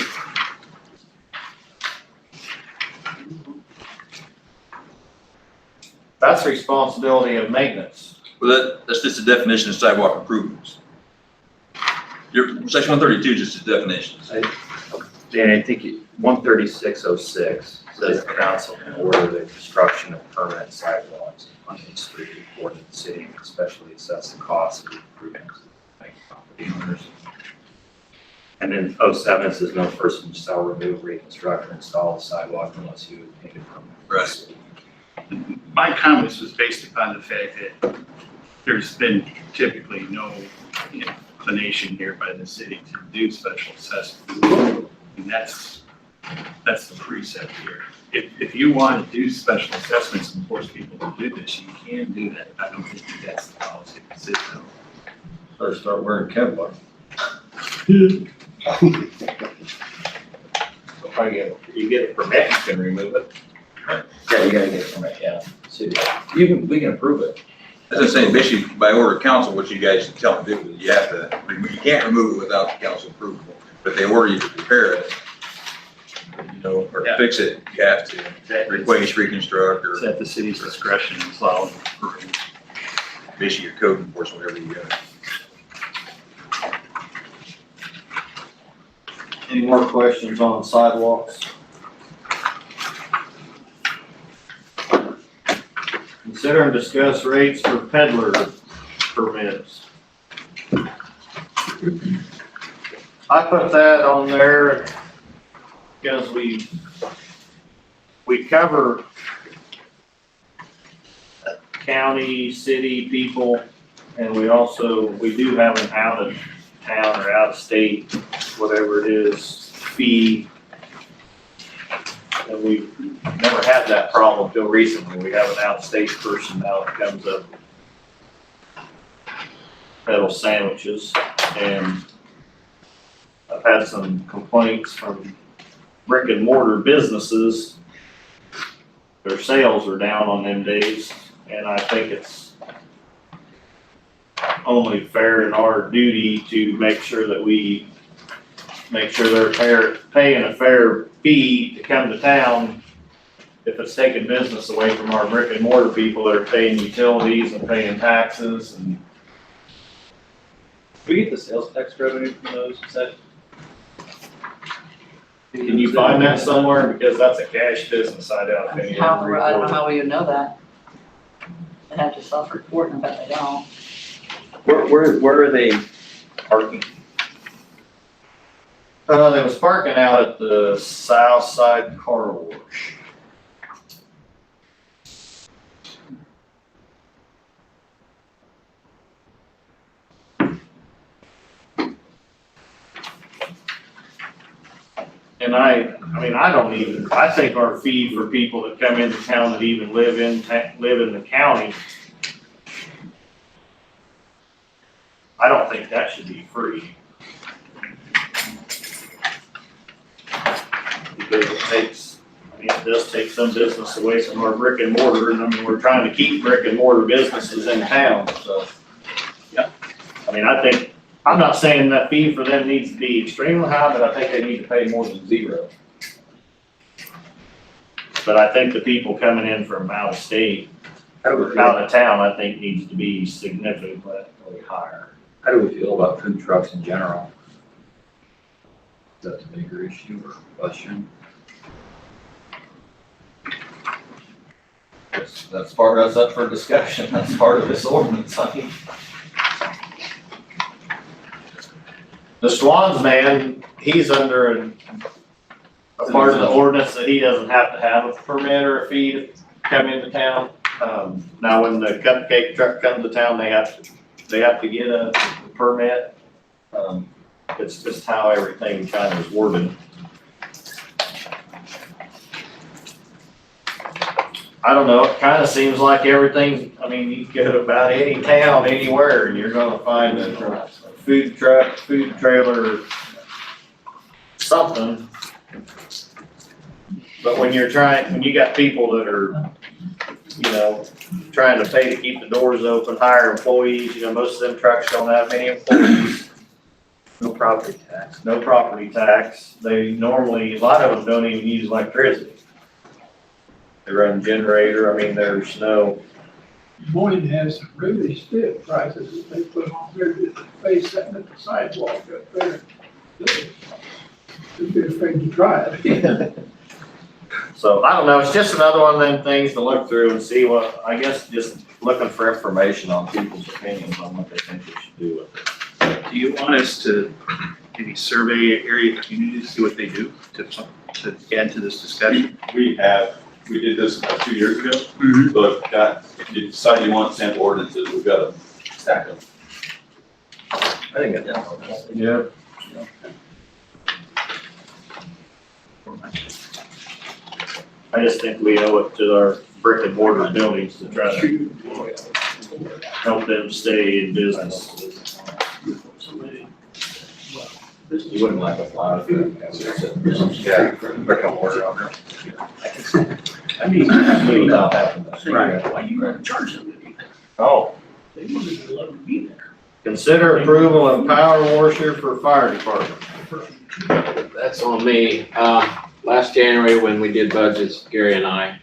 That's responsibility of maintenance. Well, that's just a definition of sidewalk improvements. Your section 132 is just a definition. Dan, I think 13606 says the council can order the construction of permanent sidewalks on each street or to the city, and especially assess the cost of the improvements to the property owners. And then 07 says no person shall remove, reconstruct, or install a sidewalk unless you obtain it from the Right. city. my comments was based upon the fact that there's been typically no inclination here by the city to do special assessments. And that's the precept here. If you want to do special assessments and force people to do this, you can do that. I don't think that's the policy of the city. Better start wearing Kevlar. So if you get a permit, you can remove it. Yeah, you gotta get it from it, yeah. City. We can approve it. As I say, basically, by order of council, what you guys tell them to do, you have to, you can't remove it without the council approval. But they order you to repair it, or Yeah. fix it, you have to replace, reconstruct, It's or at the city's discretion as well. basically your code enforcement, whatever you got. Any more questions on sidewalks? Consider and discuss rates for peddler permits. I put that on there because we cover county, city people, and we do have an out of town or out of state, whatever it is, fee. And we've never had that problem until recently. We have an out-of-state person now that comes up peddle sandwiches, and I've had some complaints from brick and mortar businesses. Their sales are down on them days, and I think it's only fair and our duty to make sure that we make sure they're paying a fair fee to come to town. If it's taking business away from our brick and mortar people that are paying utilities and paying taxes and We get the sales tax revenue from those, is that? Can you find that somewhere? Because that's a cash business, I doubt if any How, of them I don't know report how we would know that. They'd have to self-report, and I bet they don't. Where are they parking? it. They was parking out at the south side car wash. And I mean, I think our fee for people that come into town that even live in the county, I don't think that should be free. Because it does take some business away from our brick and mortar, and I mean, we're trying to keep brick and mortar businesses in town, so. Yeah. I mean, I'm not saying that fee for them needs to be extremely high, but I think they need to pay more than zero. But I think the people coming in from out of state, or out of town, I think needs to be significantly higher. How do we feel about food trucks in general? Is that a bigger issue or question? That's up for discussion, that's part of this ordinance, I mean. The Swans man, he's under a part of the ordinance that he doesn't have to have a permit or a fee to come into town. Now, when the cupcake truck comes to town, they have to get a permit. It's just how everything kind of is worded. I don't know, it kind of seems like everything, I mean, you go to about any town, anywhere, and you're gonna find a food truck, food trailer, something. But when you got people that are, trying to pay to keep the doors open, hire employees, most of them trucks don't have many employees. No property tax. No property tax. They normally, a lot of them don't even use electricity. They run generator, I mean, there's no, Boyd has some really stiff prices that they put on there, just face sitting at the sidewalk up there. They'd be afraid to try it. so I don't know, it's just another one of them things to look through and see I guess just looking for information on people's opinions on what they think we should do with it. Do you want us to maybe survey area communities, see what they do to add to this discussion? We did this about 2 years ago, so if you decide you want sample ordinances, we've got to stack them. I think that's. Yeah. I just think we owe it to our brick and mortar buildings to try to help them stay in business. You wouldn't like a fly. Yeah, brick and mortar out there. I mean, Without having to- right, why you gonna charge them anything? Oh, They wanted to let them be there. consider approval of power washer for fire department. That's on me. Last January when we did budgets, Gary and I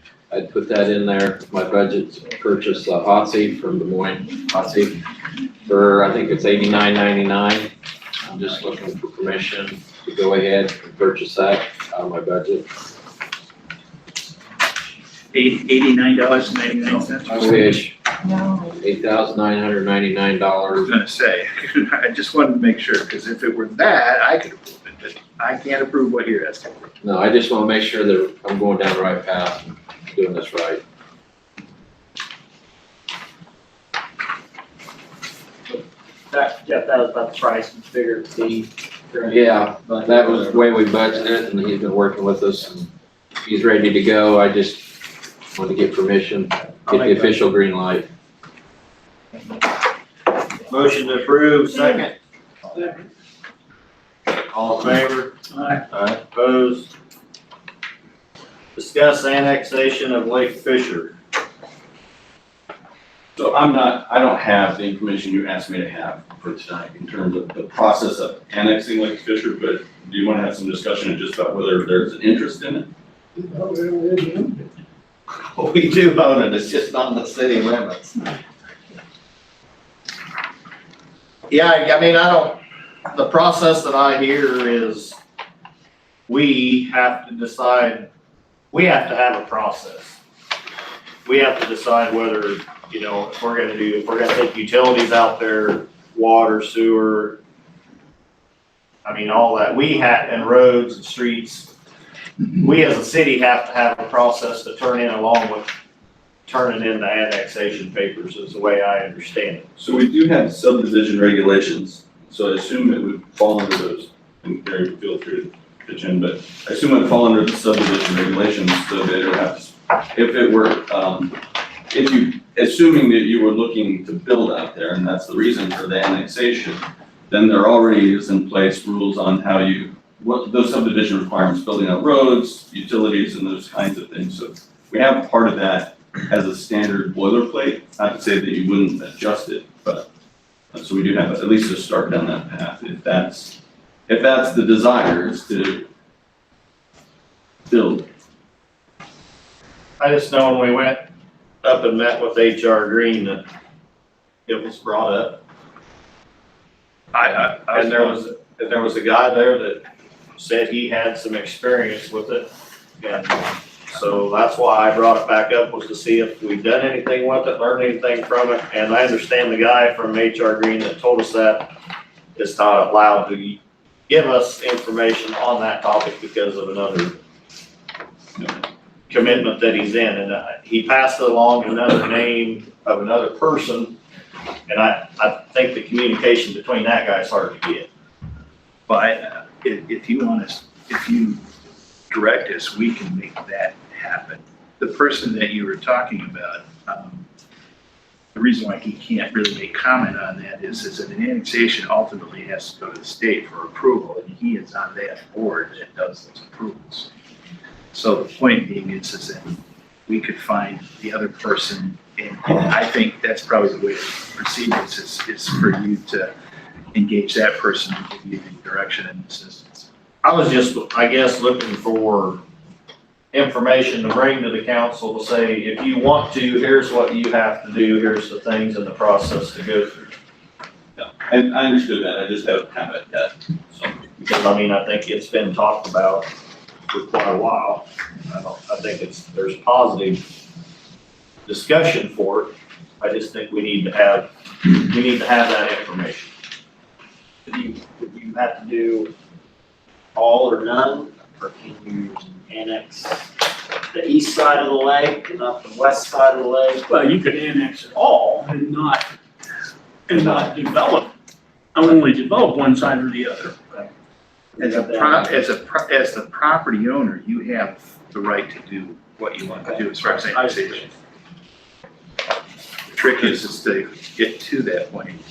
put that in there. My budget to purchase a hot seat from Des Moines, hot seat for, I think it's $89.99. I'm just looking for permission to go ahead and purchase that out of my budget. $89.99. I wish, No. $8,999. I was gonna say, I just wanted to make sure, because if it were that, I could approve it, but I can't approve what you're asking for. No, I just want to make sure that I'm going down the right path and doing this right. That was about the price and figured it'd be. Yeah, that was the way we budgeted and he's been working with us and he's ready to go. I just wanted to get permission, get the official green light. Motion to approve, second. All in favor? Aye. Opposed? Discuss annexation of Lake Fisher. So I don't have the information you asked me to have for tonight in terms of the process of annexing Lake Fisher, but do you want to have some discussion just about whether there's an interest in it? We do own it, it's just not in the city limits. Yeah, I mean, the process that I hear is we have to decide, we have to have a process. We have to decide whether, if we're gonna take utilities out there, water, sewer, I mean, all that, and roads and streets, we as a city have to have a process to turn in along with turning in the annexation papers is the way I understand it. So we do have subdivision regulations, so I assume it would fall under those, and Gary, feel free to pitch in, but I assume it would fall under the subdivision regulations, so that it would have, if it were, assuming that you were looking to build out there, and that's the reason for the annexation, then there already is in place rules on what those subdivision requirements, building out roads, utilities, and those kinds of things. So we have part of that as a standard boilerplate, not to say that you wouldn't adjust it, but, so we do have at least to start down that path, if that's the desire, is to build. I just know when we went up and met with HR Green that it was brought up. And there was a guy there that said he had some experience with it. And so that's why I brought it back up, was to see if we've done anything with it, learned anything from it. And I understand the guy from HR Green that told us that is not allowed to give us information on that topic because of another commitment that he's in. And he passed along another name of another person. And I think the communication between that guy is hard to get. But if you direct us, we can make that happen. The person that you were talking about, the reason why he can't really make comment on that is that an annexation ultimately has to go to the state for approval, and he is on that board that does those approvals. So the point being is that we could find the other person, and I think that's probably the way to proceed is for you to engage that person to give you the direction and assistance. I was just, I guess, looking for information to bring to the council to say, if you want to, here's what you have to do, here's the things in the process to go through. Yeah, and I understood that, I just haven't had it yet, so. Because I think it's been talked about for quite a while. I think there's positive discussion for it. I just think we need to have that information. Would you have to do all or none, or can you annex the east side of the lake and not the west side of the lake? Well, you could annex it all and not develop, only develop one side or the other. As the property owner, you have the right to do what you want to do as far as annexation. The trick is to get to that point.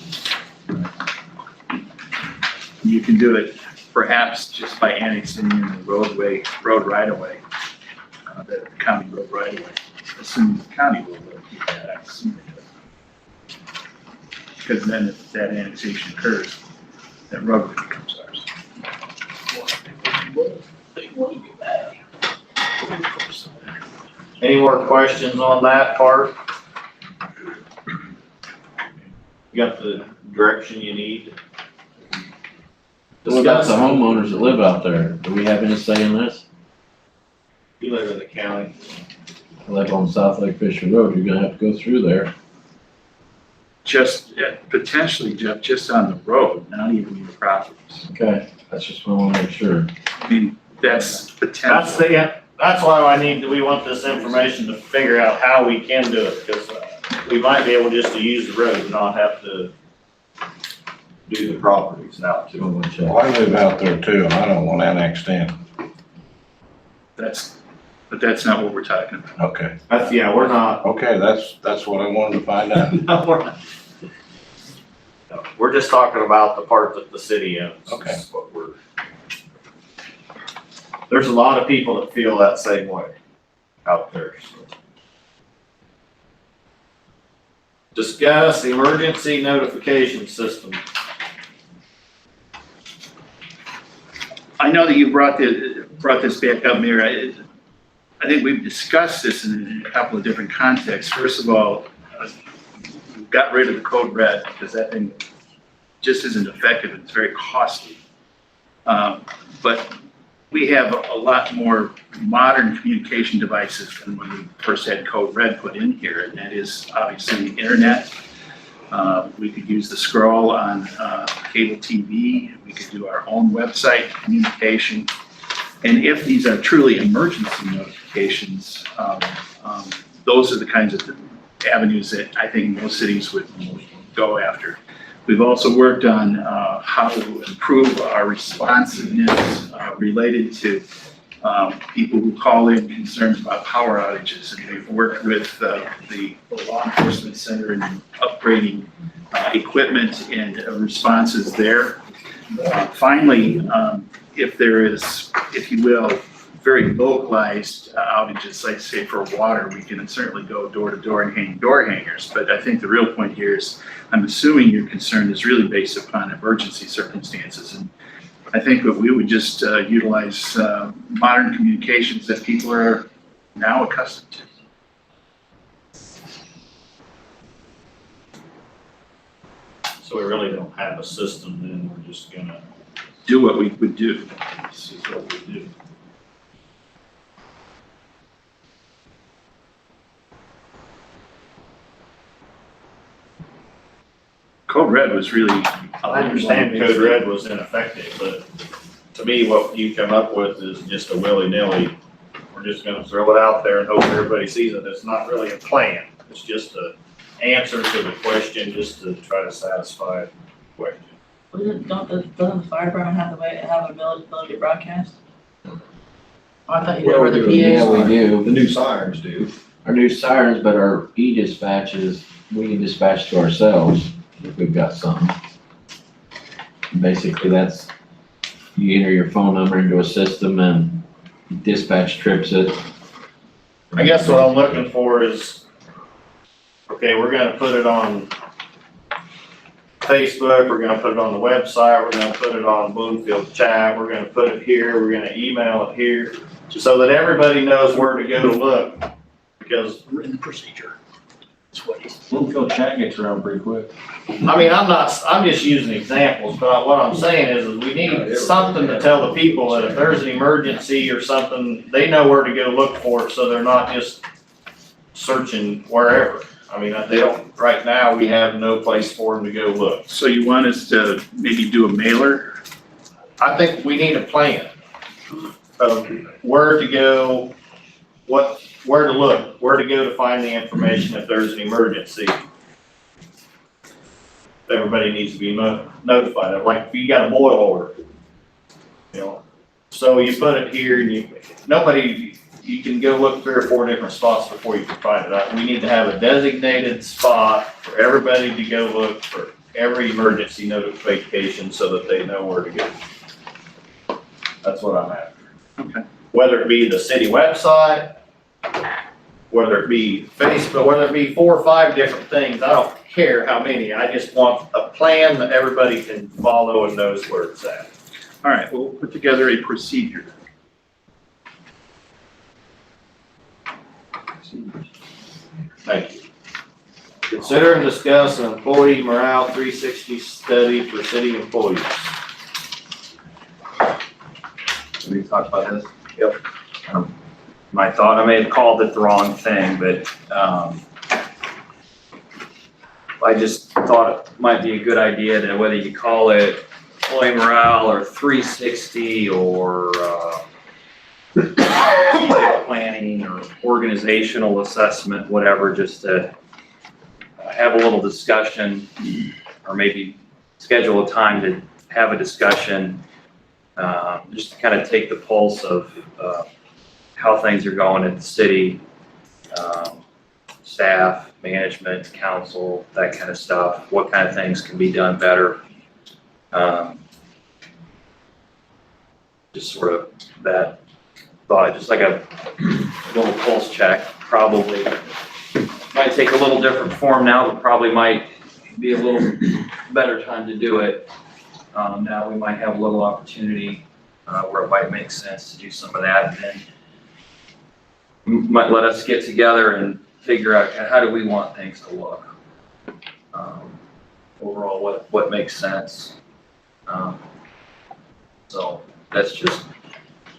You can do it perhaps just by annexing in the road right of way, the county road right of way, assuming the county will let you that access. Because then if that annexation occurs, that road becomes ours. Any more questions on that part? You got the direction you need? What about the homeowners that live out there? Do we have any say in this? You live in the county. I live on South Lake Fisher Road, you're gonna have to go through there. Just potentially, Jeff, just on the road, not even your properties. Okay, that's just what I wanna make sure. I mean, that's potential. That's why we want this information to figure out how we can do it, because we might be able just to use the road and not have to do the properties now too. Well, I live out there too, and I don't want annexed in. But that's not what we're talking about. Okay. We're not. Okay, that's what I wanted to find out. No, we're not. No, we're just talking about the part that the city owns. Okay. That's what there's a lot of people that feel that same way out there. So. Discuss emergency notification system. I know that you brought this back up, Mayor. I think we've discussed this in a couple of different contexts. First of all, we got rid of the code red because that thing just isn't effective, and it's very costly. But we have a lot more modern communication devices than when we first had Code Red put in here, and that is obviously the internet. We could use the scroll on cable TV. We could do our own website communication. And if these are truly emergency notifications, those are the kinds of avenues that I think most cities would go after. We've also worked on how to improve our responsiveness related to people who call in concerns about power outages. And we've worked with the law enforcement center in upgrading equipment and responses there. Finally, if there is, if you will, very localized outages, like say for water, we can certainly go door to door and hang door hangers. But I think the real point here is, I'm assuming your concern is really based upon emergency circumstances. And I think that we would just utilize modern communications that people are now accustomed to. So we really don't have a system, then we're just gonna Do what we would do. This is what we do. Code Red was really. I understand Code Red was ineffective, but to me, what you come up with is just a willy-nilly. We're just gonna throw it out there and hope everybody sees it. It's not really a plan. It's just an answer to the question, just to try to satisfy the question. Doesn't the fire department have an ability to broadcast? Oh, I thought you did for the PAs. Yeah, we do. The new sirens do. Our new sirens, but our e-dispatches, we can dispatch to ourselves if we've got something. Basically, that's, you enter your phone number into a system and dispatch trips it. I guess what I'm looking for is, okay, we're gonna put it on Facebook, we're gonna put it on the website, we're gonna put it on Bloomfield chat, we're gonna put it here, we're gonna email it here, so that everybody knows where to go to look. Because Written procedure. That's what he. Bloomfield chat gets around pretty quick. I mean, I'm just using examples, but what I'm saying is we need something to tell the people that if there's an emergency or something, they know where to go look for it, so they're not just searching wherever. I mean, they don't, right now, we have no place for them to go look. So you want us to maybe do a mailer? I think we need a plan of where to go, where to look, where to go to find the information if there's an emergency. Everybody needs to be notified of, like if you got a boil order, you know. So you put it here and you can go look 3 or 4 different spots before you can find it out. We need to have a designated spot for everybody to go look for every emergency notification so that they know where to go. That's what I'm after. Okay. Whether it be the city website, whether it be Facebook, whether it be 4 or 5 different things, I don't care how many. I just want a plan that everybody can follow and knows where it's at. All right, we'll put together a procedure. Thank you. Consider and discuss an employee morale 360 study for city employees. We talked about this? Yep. My thought, I may have called it the wrong thing, but, I just thought it might be a good idea to, whether you call it employee morale or 360 or, planning or organizational assessment, whatever, just to have a little discussion, or maybe schedule a time to have a discussion, just to kind of take the pulse of how things are going at the city, staff, management, council, that kind of stuff, what kind of things can be done better. Just sort of that thought, just like a little pulse check, probably might take a little different form now, but probably might be a little better time to do it. Now we might have a little opportunity where it might make sense to do some of that, and then might let us get together and figure out how do we want things to look. overall what makes sense. So that's just,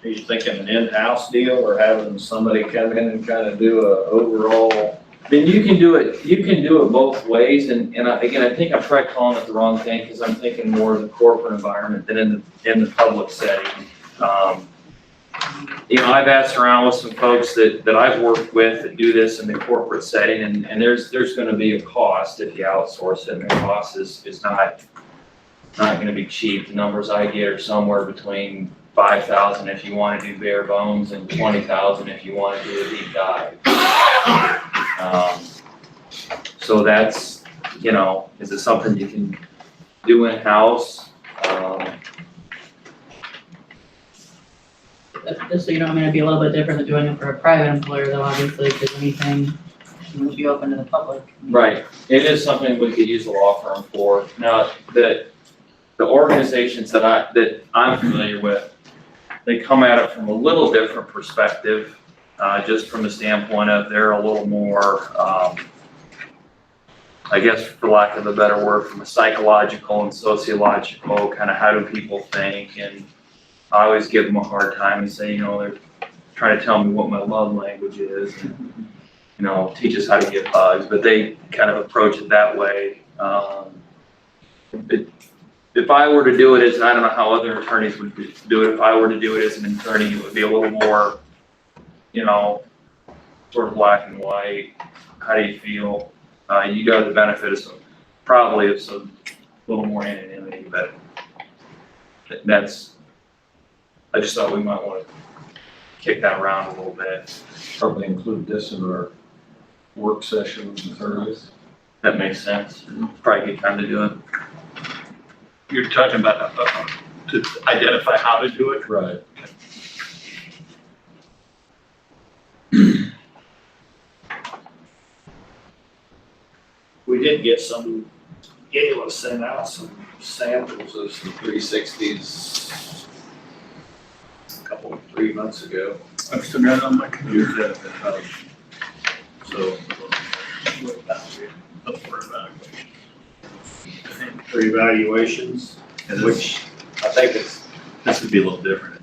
Are you thinking an in-house deal or having somebody come in and kind of do a overall? then you can do it both ways, and again, I think I'm probably calling it the wrong thing, because I'm thinking more of the corporate environment than in the public setting. You know, I've asked around with some folks that I've worked with that do this in the corporate setting, and there's gonna be a cost if you outsource it, and the cost is not gonna be cheap. The numbers I get are somewhere between $5,000 if you wanna do bare bones, and $20,000 if you wanna do a deep dive. So that's, you know, is it something you can do in-house? Just so you know, I mean, it'd be a little bit different than doing it for a private employer though, obviously, because anything would be open to the public. Right, it is something we could use a law firm for. Now, the organizations that I'm familiar with, they come at it from a little different perspective, just from the standpoint of they're a little more, I guess for lack of a better word, from a psychological and sociological, kind of how do people think, and I always give them a hard time and say, you know, they're trying to tell me what my love language is, and, you know, teach us how to get hugs, but they kind of approach it that way. If I were to do it as, I don't know how other attorneys would do it, if I were to do it as an attorney, it would be a little more, you know, sort of black and white. How do you feel? You got the benefit of probably a little more anonymity, but I just thought we might want to kick that around a little bit. Probably include this in our work session with attorneys. That makes sense. Probably a good time to do it. You're talking about, to identify how to do it? Right. We did get Gayla sent out some samples of some 360s a couple, 3 months ago. I've still got it on my computer. So, for evaluations, which I think This would be a little different.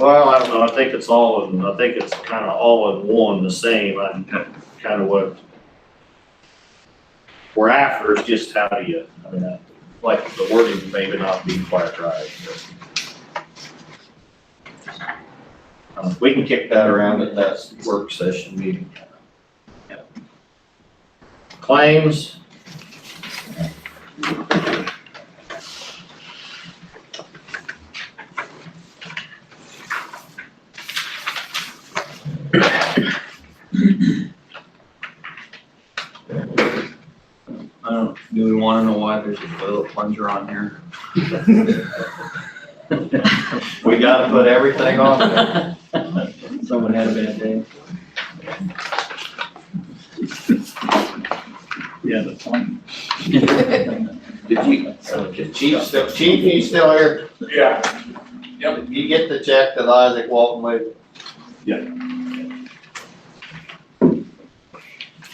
well, I don't know, I think it's kind of all in one, the same, kind of what we're after is just how do you, I mean, like the wording maybe not be quite right, but we can kick that around at that work session meeting. Claims. Do we want to know why there's a toilet plunger on here? We gotta put everything on there. Someone had a bad day. Yeah, the one. Chief, you still here? Yeah. You get the check that Isaac Walton made? Yeah.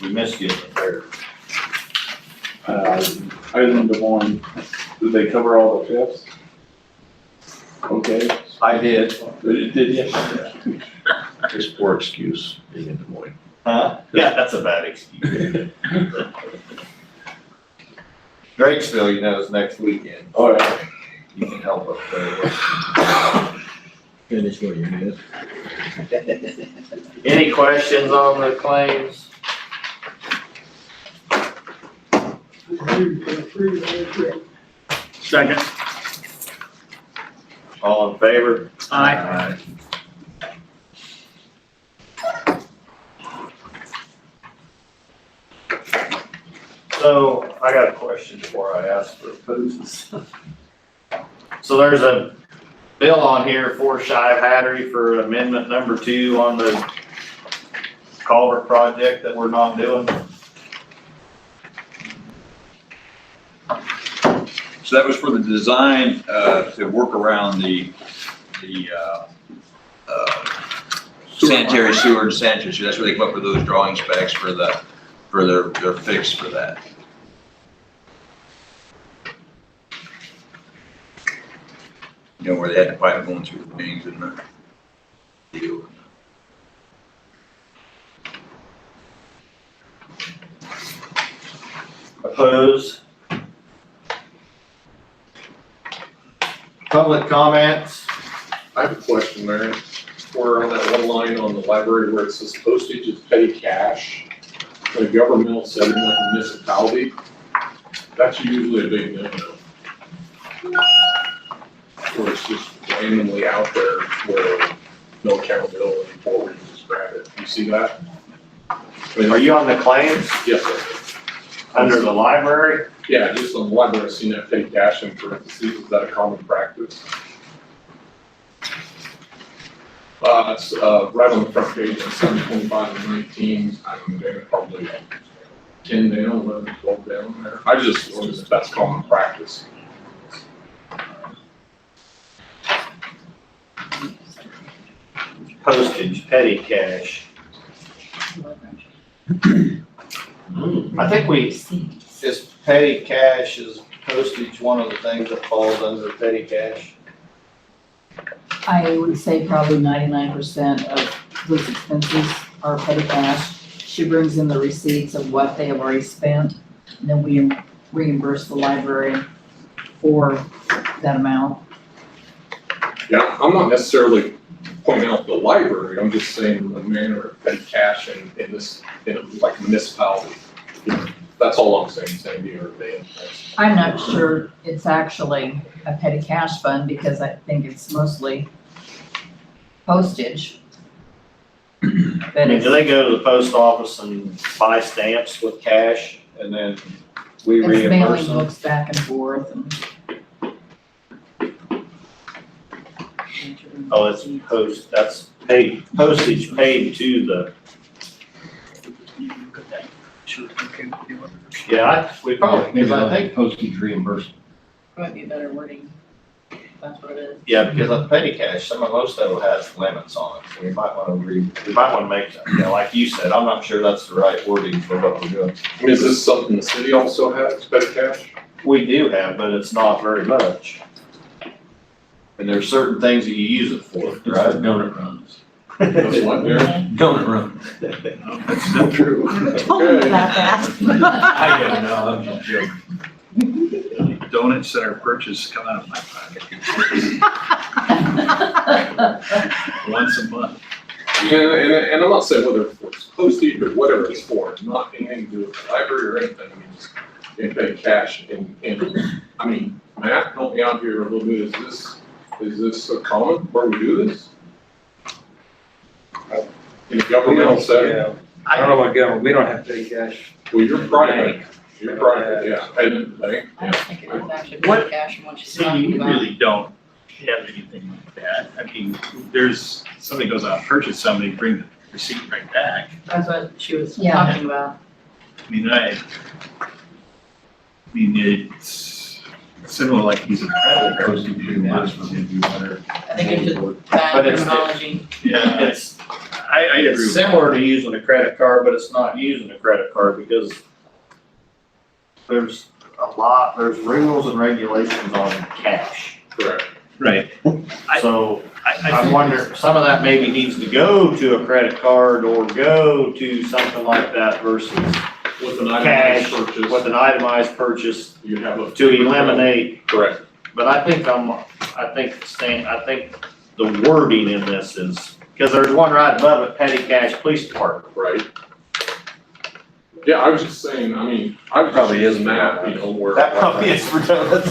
We missed you there. I was in Des Moines. Did they cover all the trips? Okay. I did. Did you? There's poor excuse being in Des Moines. Huh? Yeah, that's a bad excuse. Drakesville, you know, is next weekend. Oh, yeah. You can help up there. Finish what you did. Any questions on the claims? Second. All in favor? Aye. So I got a question before I ask for poses. So there's a bill on here for Shive Hattery for amendment number 2 on the culvert project that we're not doing. So that was for the design, to work around the sanitary sewer and sanitary sewer. That's where they come up with those drawing specs for their fix for that. You know, where they had the pipe going through the wings and the deal. Opposed? Public comments? I have a question, Larry. Where on that one line on the library where it says postage is petty cash, in a governmental setting like a municipality, that's usually a big no-no. Where it's just randomly out there where no accountability for it, you just grab it. You see that? I mean, Are you on the claims Yes, sir. under the library? Yeah, just on the library, I've seen that petty cash in parentheses. Is that a common practice? It's, right on the front page, it's 725 and 19, I'm doing probably 10 down, 11, 12 down there. I just noticed that that's common practice. Postage, petty cash. I think is petty cash, is postage one of the things that falls under petty cash? I would say probably 99% of those expenses are petty cash. She brings in the receipts of what they have already spent, and then we reimburse the library for that amount. Yeah, I'm not necessarily pointing out the library, I'm just saying the manner of petty cash in this, in like municipality. That's all I'm saying here, Dan. I'm not sure it's actually a petty cash fund because I think it's mostly postage. I mean, do they go to the post office and buy stamps with cash and then we It's reimburse mailing them? books back and forth and. Oh, it's that's paid, postage paid to the, yeah, we probably, because I think, Postage reimbursement. Might be a better wording. That's what it is. yeah, because of petty cash, most of it has limits on it. So we might want to make, you know, like you said, I'm not sure that's the right wording for what we're doing. Is this something the city also has, petty cash? We do have, but it's not very much. And there's certain things that you use it for, right? Donut runs. That's what there? Donut run. That's not true. Told me about that. I don't know, I'm just joking. Donuts that are purchased come out of my pocket once a month. And I'm not saying whether it's postage or whatever it's for, not anything to do with the library or anything, I mean, just in petty cash and, I mean, Matt, help me out here a little bit, is this so common where we do this? In a governmental setting? I don't know about government, we don't have petty cash. Well, you're private, yeah, payment bank, I yeah. don't think it was actually What- petty cash from what she's See, talking you about. really don't have anything like that. I mean, somebody goes out and purchases something, bring the receipt right back. That's what she was Yeah. talking about. I mean, it's similar like he's a credit card. Postage reimbursement would be better. I think it's just bad But it's- terminology. Yeah, I agree It's with similar to using a credit card, but it's not using a credit card because there's there's rules and regulations on cash. Correct. Right. So I I think wonder, some of that maybe needs to go to a credit card or go to something like that versus With an itemized cash, purchase. with an itemized purchase You have a. to eliminate. Correct. But I think the wording in this is, because there's one right above it, petty cash police department. Right. Yeah, I was just saying, I mean, I Probably is Matt, you know, where. That probably is redundant.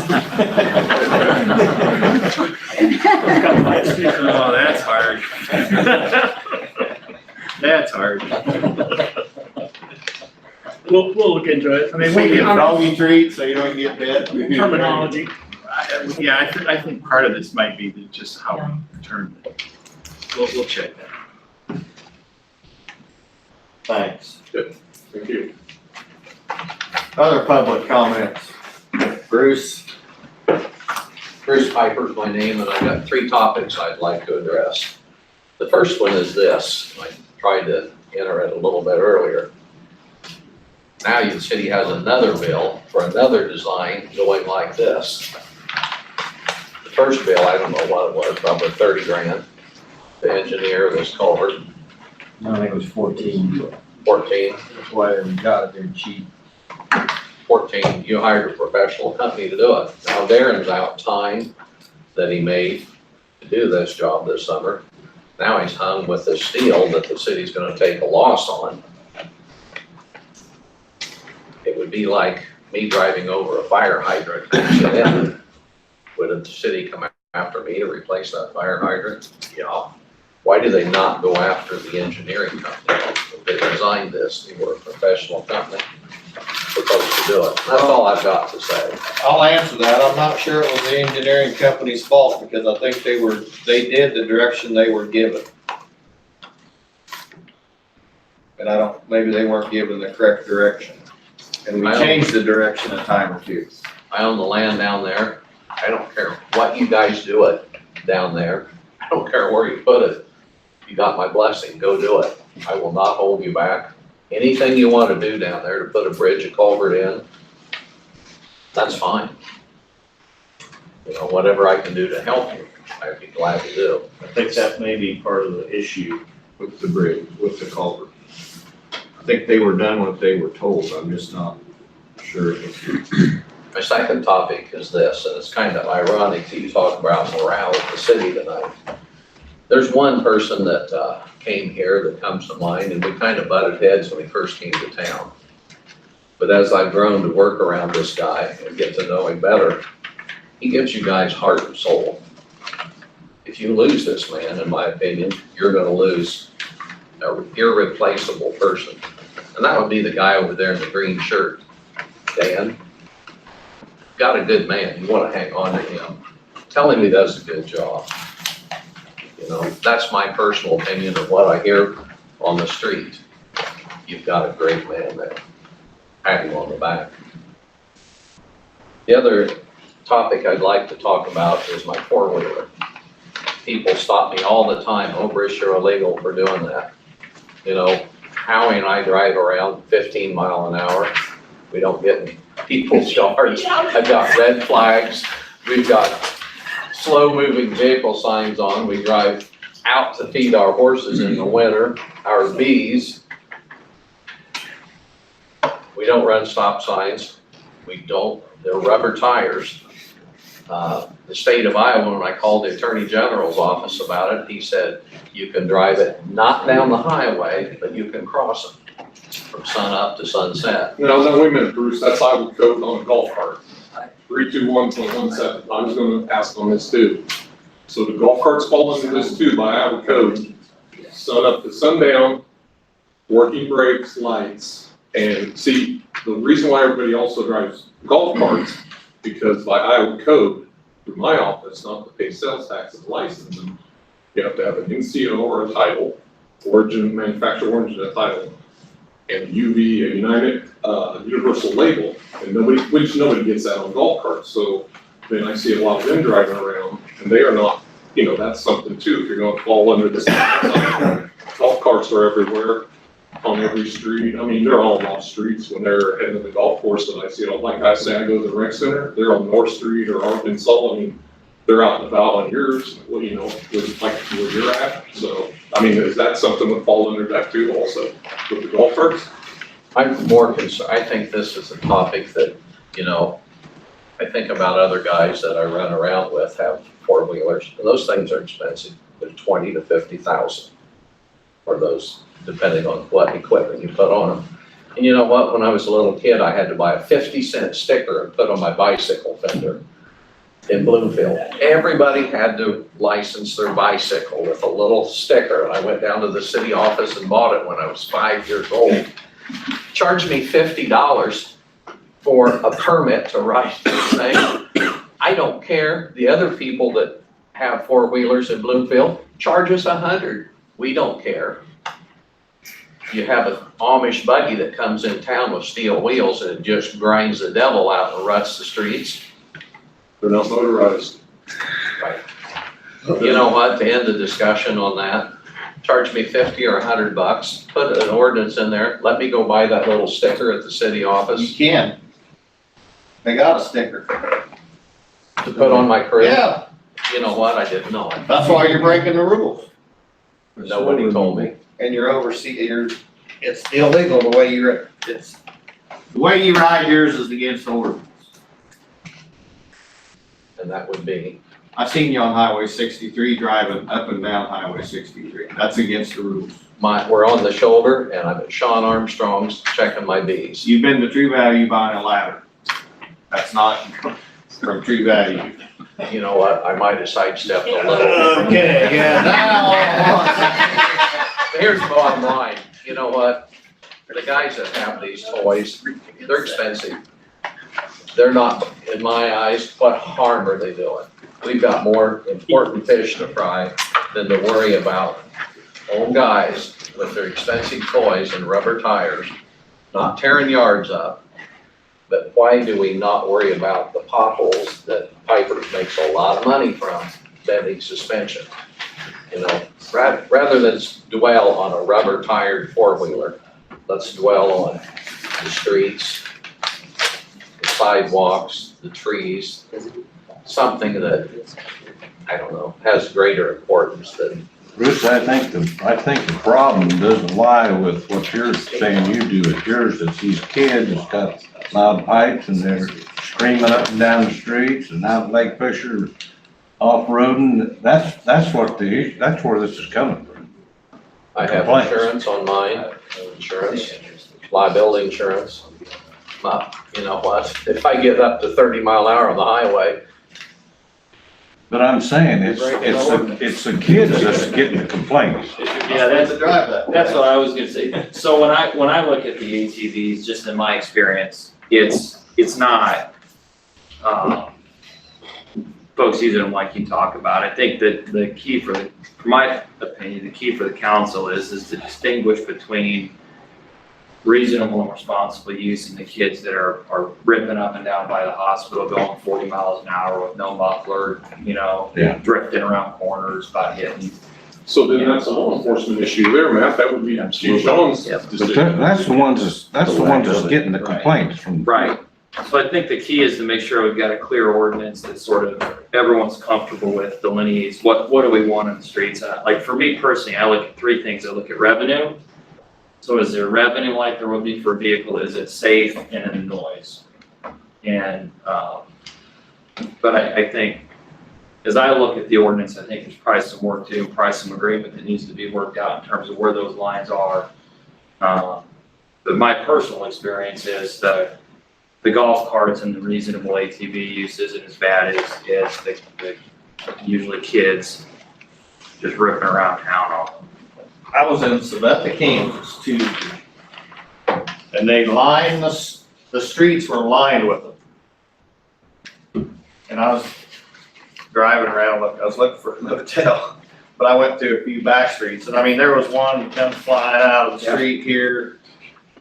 Oh, that's hard. That's hard. We'll look into it. I mean, we get doggy treats, so you don't get bit. Terminology. Yeah, I think part of this might be just how we term it. We'll check that. Thanks. Thank you. Other public comments? Bruce? Bruce Piper's my name, and I've got 3 topics I'd like to address. The first one is this, I tried to enter it a little bit earlier. Now the city has another bill for another design going like this. The first bill, I don't know what it was, probably 30 grand. The engineer, this culvert, I think it was 14. 14. That's why we got it there cheap. 14, you hired a professional company to do it. Now Darren's out time that he made to do this job this summer. Now he's hung with the steel that the city's gonna take a loss on. It would be like me driving over a fire hydrant accidentally. Would the city come after me to replace that fire hydrant? Yeah. Why do they not go after the engineering company? They designed this, they were a professional company, supposed to do it. That's all I've got to say. I'll answer that. I'm not sure it was the engineering company's fault because I think they did the direction they were given. And maybe they weren't given the correct direction. And we changed the direction a time or two. I own the land down there. I don't care what you guys do it down there. I don't care where you put it. You got my blessing, go do it. I will not hold you back. Anything you want to do down there to put a bridge, a culvert in, that's fine. You know, whatever I can do to help you, I'd be glad to do. I think that may be part of the issue with the bridge, with the culvert. I think they were done what they were told. I'm just not sure. My second topic is this, and it's kind of ironic that you talk about morale at the city tonight. There's one person that came here that comes to mind, and we kind of butted heads when he first came to town. But as I've grown to work around this guy and get to know him better, he gives you guys heart and soul. If you lose this man, in my opinion, you're gonna lose an irreplaceable person. And that would be the guy over there in the green shirt, Dan. Got a good man, you wanna hang on to him. Tell him he does a good job. You know, that's my personal opinion of what I hear on the street. You've got a great man there. Pat him on the back. The other topic I'd like to talk about is my four-wheeler. People stop me all the time, oh, Bruce, you're illegal for doing that. You know, Howie and I drive around 15 mile an hour. We don't get in people's yards. I've got red flags. We've got slow-moving vehicle signs on. We drive out to feed our horses in the winter, our bees. We don't run stop signs. We don't, they're rubber tires. The state of Iowa, when I called the Attorney General's office about it, he said, you can drive it not down the highway, but you can cross it from sun up to sunset. No, wait a minute, Bruce, that's Iowa code on a golf cart. 321.17, I was gonna ask on this too. So the golf carts fall into this too by Iowa code. Sun up to sundown, working brakes, lights, and see, the reason why everybody also drives golf carts, because by Iowa code, through my office, not to pay sales tax and license them, you have to have an NCO or a title, origin, manufacturer origin, a title, and UV, a universal label, and nobody gets that on golf carts. So then I see a lot of them driving around, and they are not, you know, that's something too, if you're gonna fall under this. Golf carts are everywhere, on every street. I mean, they're all off streets when they're heading to the golf course that I see. Like I say, I go to the rec center, they're on North Street or Arkansas. I mean, they're out and about on yours, well, you know, with like where you're at. So, I mean, is that something that fall under that too also with the golf carts? I'm more concerned, I think this is a topic that, you know, I think about other guys that I run around with have four-wheelers. Those things are expensive. They're 20 to 50,000 for those, depending on what equipment you put on them. And you know what, when I was a little kid, I had to buy a 50-cent sticker and put on my bicycle fender in Bloomfield. Everybody had to license their bicycle with a little sticker. And I went down to the city office and bought it when I was 5 years old. Charged me $50 for a permit to ride this thing. I don't care. The other people that have four-wheelers in Bloomfield charge us $100. We don't care. You have an Amish buggy that comes in town with steel wheels and it just grinds the devil out and ruts the streets. They're not motorized. Right. You know what, to end the discussion on that, charge me 50 or $100, put an ordinance in there, let me go buy that little sticker at the city office. You can. They got a sticker. To put on my crib? Yeah, You know what? I didn't know it. That's why you're breaking the rules. Nobody told me. And it's illegal the way the way you ride yours is against the ordinance. And that would be, I seen you on Highway 63 driving up and down Highway 63. That's against the rules. we're on the shoulder and I'm at Sean Armstrong's checking my Bs. You've been to True Value buying a ladder. That's not from True Value. You know what? I might have sidestepped a little. Okay, yeah, now. Here's the bottom line. You know what? The guys that have these toys, they're expensive. They're not, in my eyes, what harm are they doing? We've got more important fish to fry than to worry about old guys with their expensive toys and rubber tires, not tearing yards up. But why do we not worry about the potholes that Piper makes a lot of money from, bending suspension? You know, rather than dwell on a rubber tired four-wheeler, let's dwell on the streets, the sidewalks, the trees, something that, I don't know, has greater importance than. Bruce, I think the problem doesn't lie with what you're saying you do at yours. It's these kids that's got loud pipes and they're screaming up and down the streets and out Lake Fisher off-roading. That's where this is coming from. I have Complaints. insurance on mine, insurance, liability insurance. You know what, if I get up to 30 mile an hour on the highway. But I'm saying it's the kids that's getting the complaints. Yeah, that's what I was gonna say. So when I look at the ATVs, just in my experience, it's not, folks using them like you talk about. I think that the key for my opinion, the key for the council is to distinguish between reasonable and responsible use and the kids that are ripping up and down by the hospital going 40 miles an hour with no muffler, Yeah. drifting around corners, about hitting. So then that's a law enforcement issue there, Matt. That would be Chief Sean's But decision. that's the ones that's getting the complaints from. Right. So I think the key is to make sure we've got a clear ordinance that sort of everyone's comfortable with, delineates what do we want in the streets. Like for me personally, I look at three things. I look at revenue. So is there revenue like there would be for a vehicle? Is it safe and in noise? And, but I think, as I look at the ordinance, I think there's probably some work to do, probably some agreement that needs to be worked out in terms of where those lines are. But my personal experience is the golf carts and the reasonable ATV use isn't as bad as the usually kids just ripping around town on them. I was in Savannah, Kansas Tuesday, and they lined the streets were lined with them. And I was driving around, I was looking for a hotel, but I went to a few back streets, and I mean, there was one that comes flying out of the street here.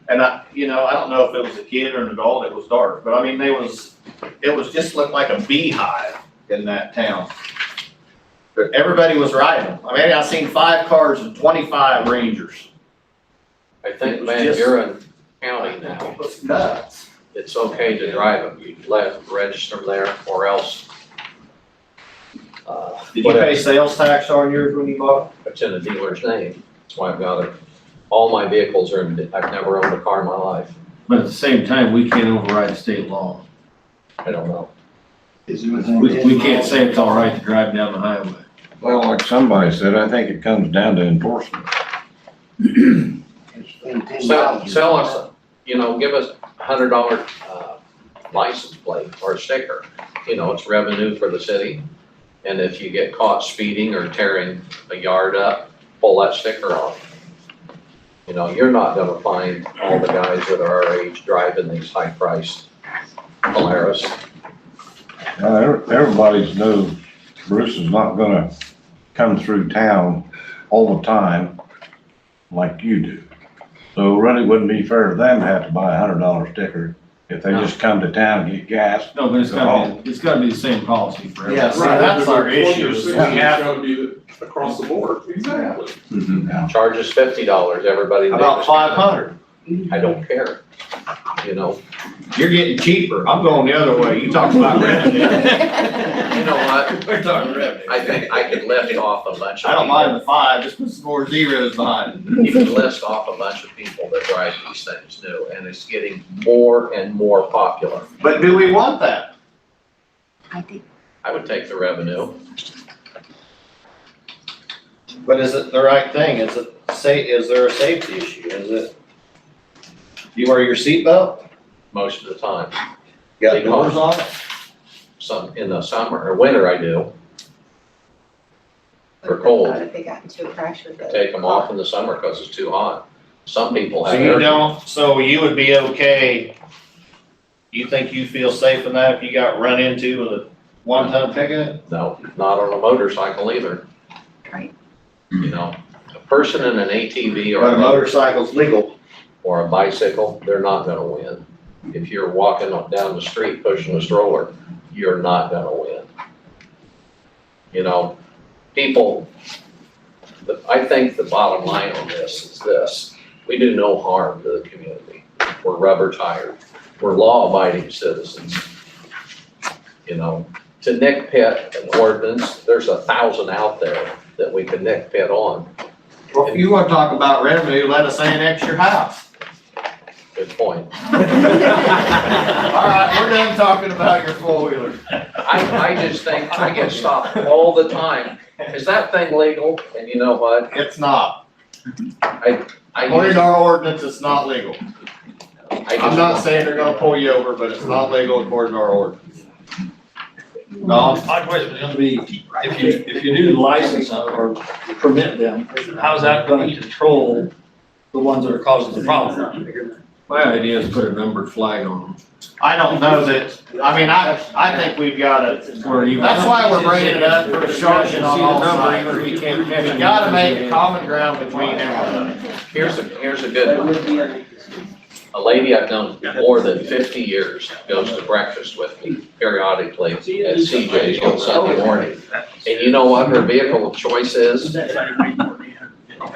And I don't know if it was a kid or an adult, it was dark, but I mean, it was just looked like a beehive in that town. But everybody was riding them. I mean, I seen 5 cars and 25 Rangers. I think, man, you're in county now. It was nuts. It's okay to drive them. You register them there or else. Did you pay sales tax on yours when you bought it? It's in a dealer's name. That's why I've got it. All my vehicles are, I've never owned a car in my life. But at the same time, we can't override state law. I don't know. We can't say it's all right to drive down the highway. Well, like somebody said, I think it comes down to enforcement. Sell us, give us $100 license plate or a sticker. It's revenue for the city. And if you get caught speeding or tearing a yard up, pull that sticker off. You're not gonna find all the guys that are our age driving these high-priced Polaris. Everybody's knows Bruce is not gonna come through town all the time like you do. So it really wouldn't be fair to them to have to buy $100 sticker if they just come to town and get gas. No, but it's gotta be the same policy for everyone. Yes, that's our issue. It's gotta be across the board. Exactly. Charge us $50, everybody. About 500. I don't care, you know? You're getting cheaper. I'm going the other way. You talk about revenue. You know what? We're talking revenue. I think I could list off a bunch of. I don't mind the 5, just put some more zeros behind it. You can list off a bunch of people that drive these things new, and it's getting more and more popular. But do we want that? I would take the revenue. But is it the right thing? Is there a safety issue? Is it, you wear your seatbelt? Most of the time. Got doors on it? Some, in the summer or winter I do. For cold, If they got into a crash with it. take them off in the summer because it's too hot. Some people So have. you air- don't, so you would be okay, you think you feel safe in that if you got run into with a 1-ton pickup? No, not on a motorcycle either. Right. You know, a person in an ATV But a or motorcycle's legal. a bicycle, they're not gonna win. If you're walking down the street pushing a stroller, you're not gonna win. You know, people, I think the bottom line on this is this: we do no harm to the community. We're rubber tired. We're law-abiding citizens. You know, to nitpick an ordinance, there's 1,000 out there that we can nitpick on. Well, if you wanna talk about revenue, let us annex your house. Good point. All right, we're done talking about your 4-wheeler. I just think, I get stopped all the time. Is that thing legal? And you know what? It's not. I According to our ordinance, it's not legal. I I'm not saying they're gonna pull you over, but it's not legal according to our ordinance. Don? My question is gonna be, if you do license them or permit them, how's that gonna control the ones that are causing the problem? My idea is put a numbered flag on them. I don't know that, I mean, I think we've gotta, that's why we're bringing it up for discussion on all sides. We gotta make a common ground between everybody. Here's a good one. A lady I've known more than 50 years goes to breakfast with me periodically at CJ's on Sunday morning. And you know what her vehicle of choice is?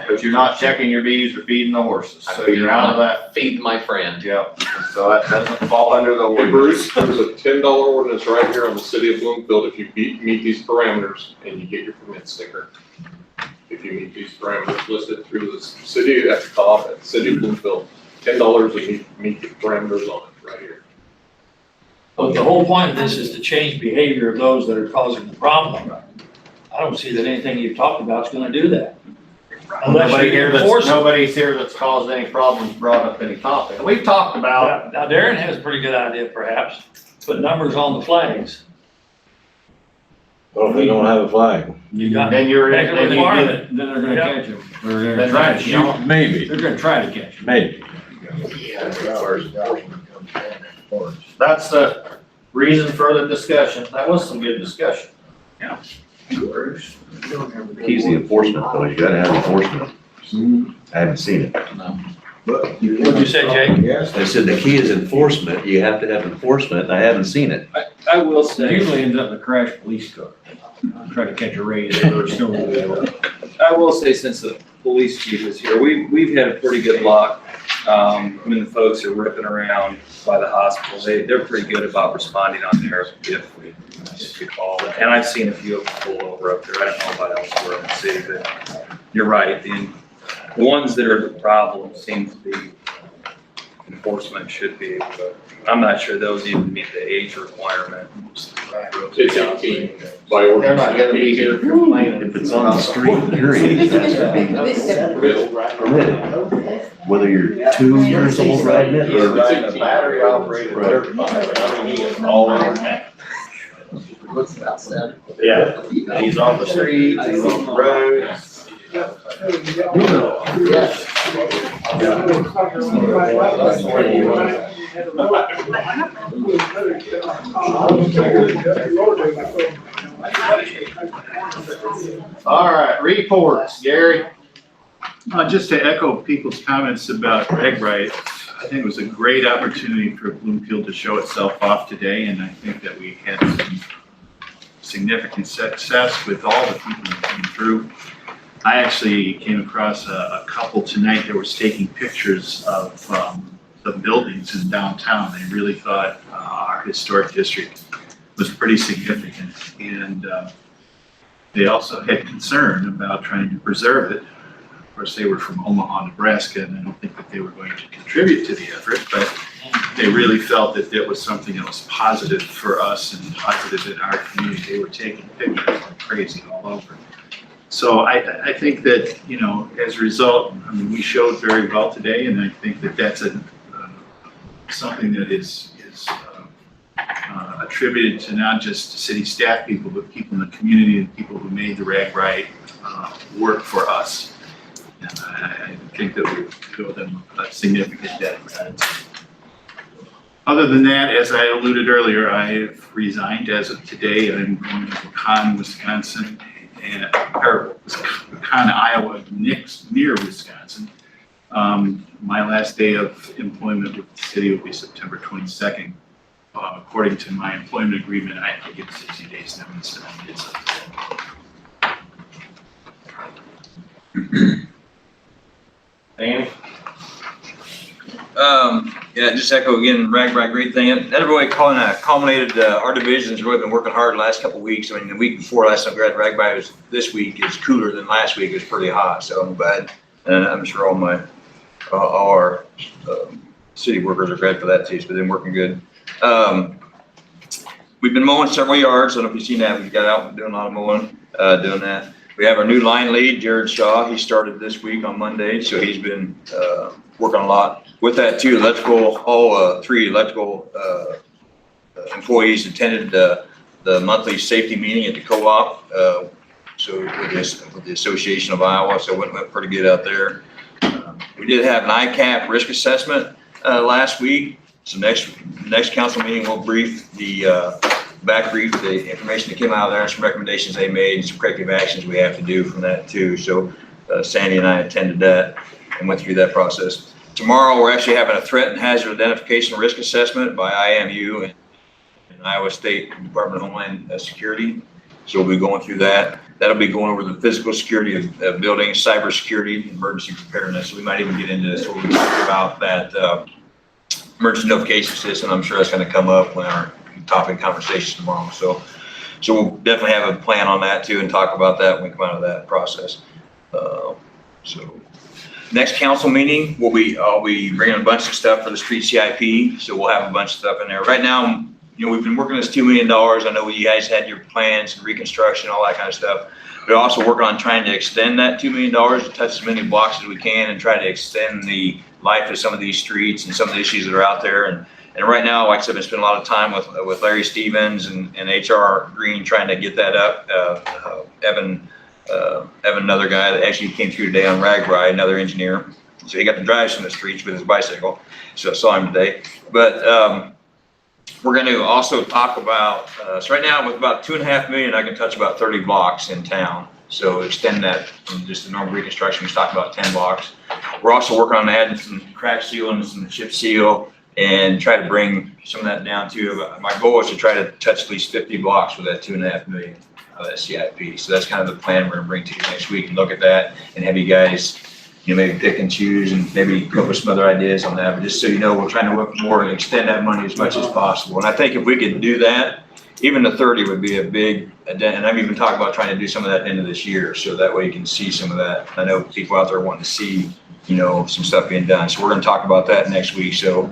But you're not checking your bees or feeding the horses, so you're out of that. Feed my friend. Yep, so that doesn't fall under the Hey ordinance. Bruce, there's a $10 ordinance right here on the city of Bloomfield if you meet these parameters and you get your permit sticker. If you meet these parameters listed through the city at the top, at the city of Bloomfield, $10 if you meet the parameters on it, right here. But the whole point of this is to change behavior of those that are causing the problem. I don't see that anything you've talked about is gonna do that. Unless Nobody you here enforce that's, it. nobody's here that's caused any problems, brought up any topic. We've talked about, Now Darren has a pretty good idea perhaps, put numbers on the flags. Well, if they don't have a flag. You got. and you're, Make a and you did, requirement. Then they're gonna Yeah. catch them, or they're Then gonna try to right, shoot 'em. Maybe, They're gonna try to catch them. maybe. that's the reason for the discussion. That was some good discussion. Keys the enforcement though, you gotta have enforcement. I haven't seen it. What'd you say, Jake? I said the key is enforcement, you have to have enforcement, and I haven't seen it. I will It say, usually ends up in a crash police car, try to catch a race or a snowmobile. I will say since the police chief is here, we've had a pretty good luck. When the folks are ripping around by the hospital, they're pretty good about responding on there if we call. And I've seen a few of them pull over up there. I don't know about elsewhere in the city, but you're right. The ones that are the problem seem to be enforcement should be able to, I'm not sure those even meet the age requirement. It's 18 by ordinance. They're not gonna be here complaining. If it's on the street, period, it has to be permitted. Whether you're 2 years old riding it or. Battery operated dirt bike, I mean, he is all over that. Yeah, he's on the streets, he's on the roads. All right, reports, Gary. Just to echo people's comments about egg rights, I think it was a great opportunity for Bloomfield to show itself off today, and I think that we had some significant success with all the people that came through. I actually came across a couple tonight that was taking pictures of the buildings in downtown. They really thought our historic district was pretty significant. And they also had concern about trying to preserve it. Of course, they were from Omaha, Nebraska, and I don't think that they were going to contribute to the effort, but they really felt that that was something that was positive for us and positive in our community. They were taking pictures like crazy all over. So I think that, you know, as a result, I mean, we showed very well today, and I think that that's something that is attributed to not just city staff people, but people in the community and people who made the RAGBRAI work for us. And I think that we owe them a significant debt of gratitude. Other than that, as I alluded earlier, I've resigned as of today. I'm going to Pecan, Wisconsin, or Pecan, Iowa, near Wisconsin. My last day of employment with the city will be September 22nd. According to my employment agreement, I have to give 60 days notice, and I did something. Danny? Yeah, just echo again, RAGBRAI, great thing. That really culminated, our division's really been working hard the last couple of weeks. I mean, the week before last time we had RAGBRAI was, this week is cooler than last week. It was pretty hot, so I'm glad. And I'm sure all our city workers are glad for that too, so they've been working good. We've been mowing several yards. I don't know if you've seen that. We got out doing a lot of mowing, doing that. We have our new line lead, Jared Shaw. He started this week on Monday, so he's been working a lot. With that too, all 3 electrical employees attended the monthly safety meeting at the co-op. So with the Association of Iowa, so it went pretty good out there. We did have an ICAP risk assessment last week. So next council meeting, we'll brief the information that came out of there, and some recommendations they made, and some corrective actions we have to do from that too. So Sandy and I attended that and went through that process. Tomorrow, we're actually having a threat and hazard identification risk assessment by IMU and Iowa State Department of Homeland Security. So we'll be going through that. That'll be going over the physical security of buildings, cyber security, emergency preparedness. So we might even get into this where we talk about that emergency notification system. I'm sure that's going to come up when our topic conversation tomorrow. So we'll definitely have a plan on that too, and talk about that when we come out of that process. So next council meeting, I'll be bringing a bunch of stuff for the street CIP. So we'll have a bunch of stuff in there. Right now, you know, we've been working this $2 million. I know you guys had your plans and reconstruction, all that kind of stuff. We're also working on trying to extend that $2 million to touch as many blocks as we can and try to extend the life of some of these streets and some of the issues that are out there. And right now, like I said, I've been spending a lot of time with Larry Stevens and HR Green trying to get that up. Evan, another guy that actually came through today on RAGBRAI, another engineer. So he got to drive some of the streets with his bicycle. So I saw him today. But we're going to also talk about, so right now with about $2.5 million, I can touch about 30 blocks in town. So extend that from just the normal reconstruction, we talked about 10 blocks. We're also working on adding some crack seal and some chip seal and try to bring some of that down too. My goal is to try to touch at least 50 blocks with that $2.5 million of that CIP. So that's kind of the plan we're going to bring to you next week and look at that and have you guys, you know, maybe pick and choose and maybe come up with some other ideas on that. But just so you know, we're trying to look more and extend that money as much as possible. And I think if we could do that, even the 30 would be a big, and I'm even talking about trying to do some of that at the end of this year. So that way you can see some of that. I know people out there wanting to see, you know, some stuff being done. So we're going to talk about that next week. So,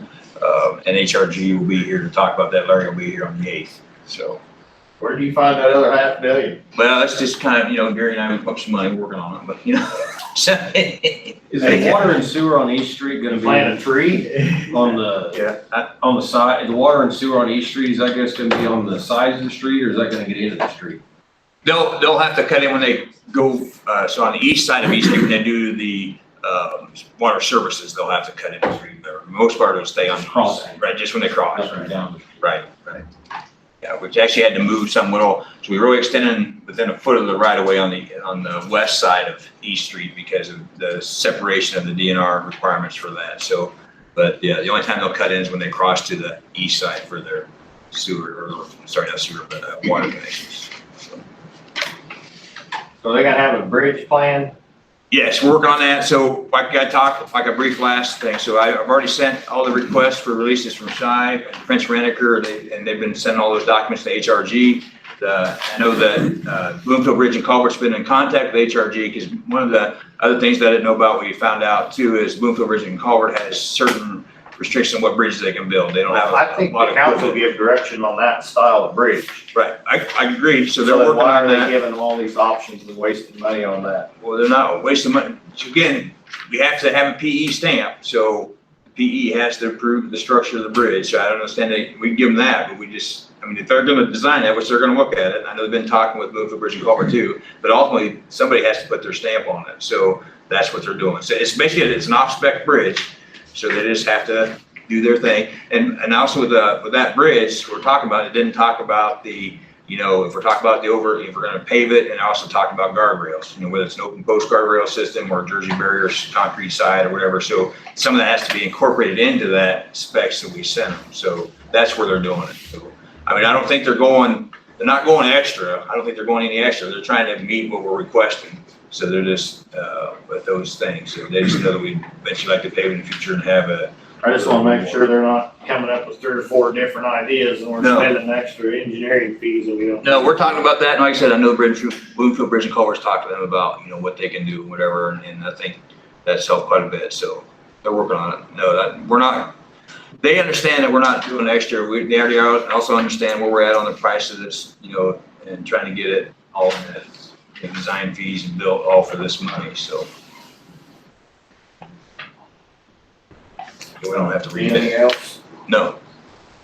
and HRG will be here to talk about that. Larry will be here on the 8th. So. Where do you find that other $500 million? Well, that's just kind of, you know, Gary and I, we put some money working on it, but you know. Is the water and sewer on East Street gonna be? Plant a tree? On the side, the water and sewer on East Street, is that just gonna be on the sides of the street, or is that gonna get into the street? They'll have to cut in when they go, so on the east side of East Street, when they do the water services, they'll have to cut in the street there. For the most part, it'll stay on the cross, right, just when they cross. Right. Yeah, which actually had to move some little, so we really extended within a foot of the right of way on the west side of East Street because of the separation of the DNR requirements for that. So, but yeah, the only time they'll cut in is when they cross to the east side for their sewer, or sorry, not sewer, but water connections. So So they're gonna have a bridge plan? Yes, we're working on that. So like I briefed last thing. So I've already sent all the requests for releases from Shy, Prince Reniker, and they've been sending all those documents to HRG. I know that Bloomfield Bridge and Culvert's been in contact with HRG because one of the other things that I didn't know about, we found out too, is Bloomfield Bridge and Culvert has certain restrictions on what bridges they can build. They don't have I think the council give direction on that style of bridge. Right, I agree. So they're So then working why on are they that. giving them all these options and wasting money on that? Well, they're not wasting money. So again, we have to have a PE stamp, so PE has to approve the structure of the bridge. So I don't understand we can give them that, but if they're gonna design that, which they're gonna look at it, I know they've been talking with Bloomfield Bridge and Culvert too, but ultimately, somebody has to put their stamp on it. So that's what they're doing. So it's basically, it's an off-spec bridge, so they just have to do their thing. And also with that bridge, we're talking about, it didn't talk about if we're talking about if we're gonna pave it, and also talk about guardrails, whether it's an open post guardrail system or Jersey barrier concrete side or whatever. So some of that has to be incorporated into that specs that we sent them. So that's where they're doing it. So, I don't think they're not going extra. I don't think they're going any extra. They're trying to meet what we're requesting. So they're just, with those things. So they just know that we eventually like to pave in the future and have I just wanna make sure they're not coming up with 3 or 4 different ideas and we're No. spending extra engineering fees and we don't. No, we're talking about that, and like I said, I know Bloomfield Bridge and Culver's talked to them about, what they can do, whatever, and I think that's helped quite a bit, so they're working on it. No, we're not, they understand that we're not doing extra, they already also understand where we're at on the price of this, and trying to get it all in design fees and built all for this money, so. We don't have to read Anything it. else? No.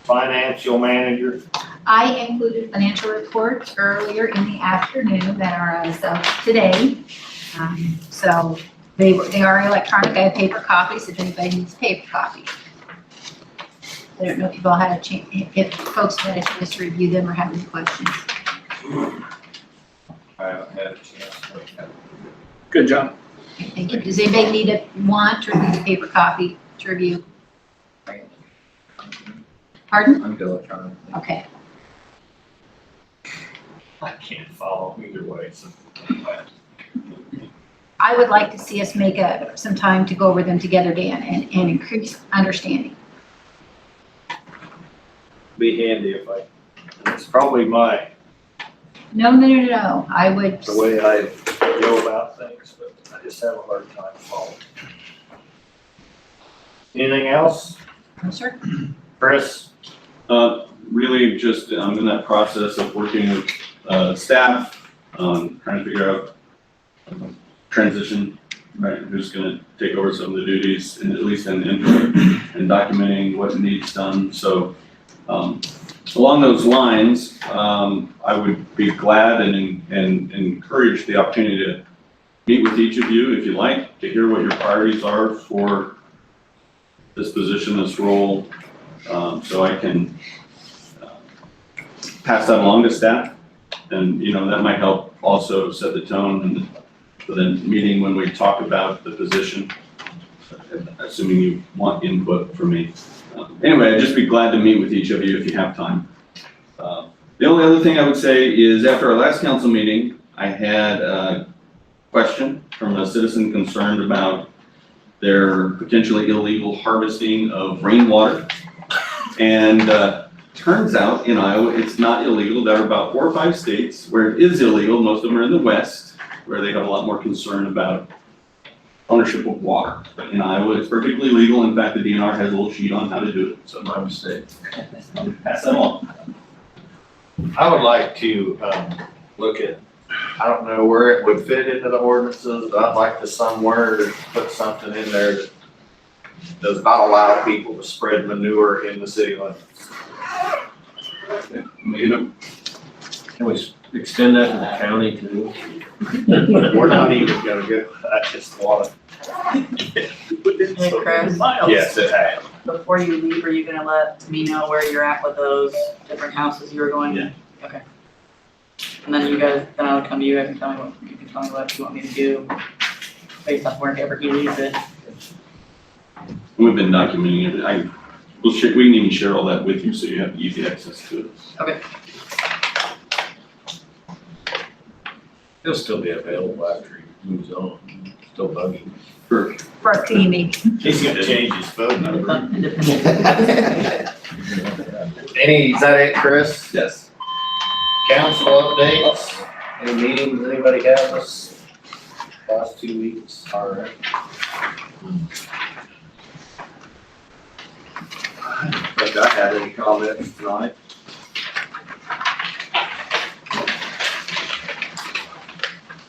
Financial manager? I included financial reports earlier in the afternoon that are as of today. So they are electronic. I have paper copies if anybody needs paper copies. I don't know if you've all had a chance, if folks had a chance to review them or have any questions. I haven't had a chance to look at it. Good job. Thank you. Does anybody want to read a paper copy to review? Pardon? I'm good electronic. Okay. I can't follow either way, so. I would like to see us make some time to go over them together, Dan, and increase understanding. Be handy it's probably No, I would. the way I go about things, but I just have a hard time following. Anything else? No, sir. Chris? Really just, I'm in that process of working with, staff, trying to figure out transition, right, who's gonna take over some of the duties, and at least in input and documenting what needs done, so, along those lines, I would be glad and encourage the opportunity to meet with each of you, if you like, to hear what your priorities are for this position, this role, so I can pass that along to staff. And, that might help also set the tone for the meeting when we talk about the position, assuming you want input from me. Anyway, I'd just be glad to meet with each of you if you have time. The only other thing I would say is after our last council meeting, I had a question from a citizen concerned about their potentially illegal harvesting of rainwater. And turns out in Iowa, it's not illegal. There are about 4 or 5 states where it is illegal. Most of them are in the West, where they have a lot more concern about ownership of water. But in Iowa, it's perfectly legal. In fact, the DNR has a little sheet on how to do it. So my mistake. Pass that on. I would like to, look at, I don't know where it would fit into the ordinances, but I'd like to somewhere put something in there that does not allow people to spread manure in the city limits. Can we extend that to the county too? We're not even gonna go, I just wanna. Hey, Chris, Yes, it has. before you leave, are you gonna let me know where you're at with those different houses you were going? Yeah. Okay. And then I'll come to you, you can tell me what you want me to do based off wherever he leaves it. We've been documenting it. We can even share all that with you so you have easy access to it. Okay. He'll still be available after he moves on, still bugging. For a team meeting. He's gonna change his phone number. Independent. Is that it, Chris? Yes. Council updates, any meetings anybody have this last 2 weeks? All right. I don't think I had any comments tonight.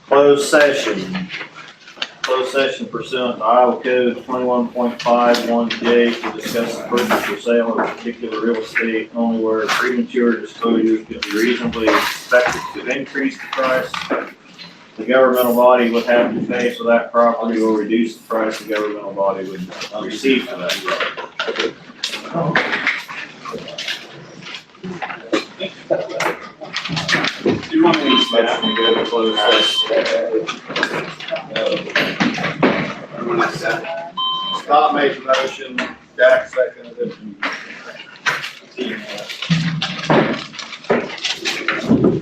Closed session. Closed session pursuant to Iowa Code 21.51J to discuss the purchase or sale of particular real estate only where premature disclosures could be reasonably expected to increase the price the governmental body would have to pay for that property or reduce the price the governmental body would receive for that property. Do you want any Motion to go to closed session. Scott made the motion, Jack seconded.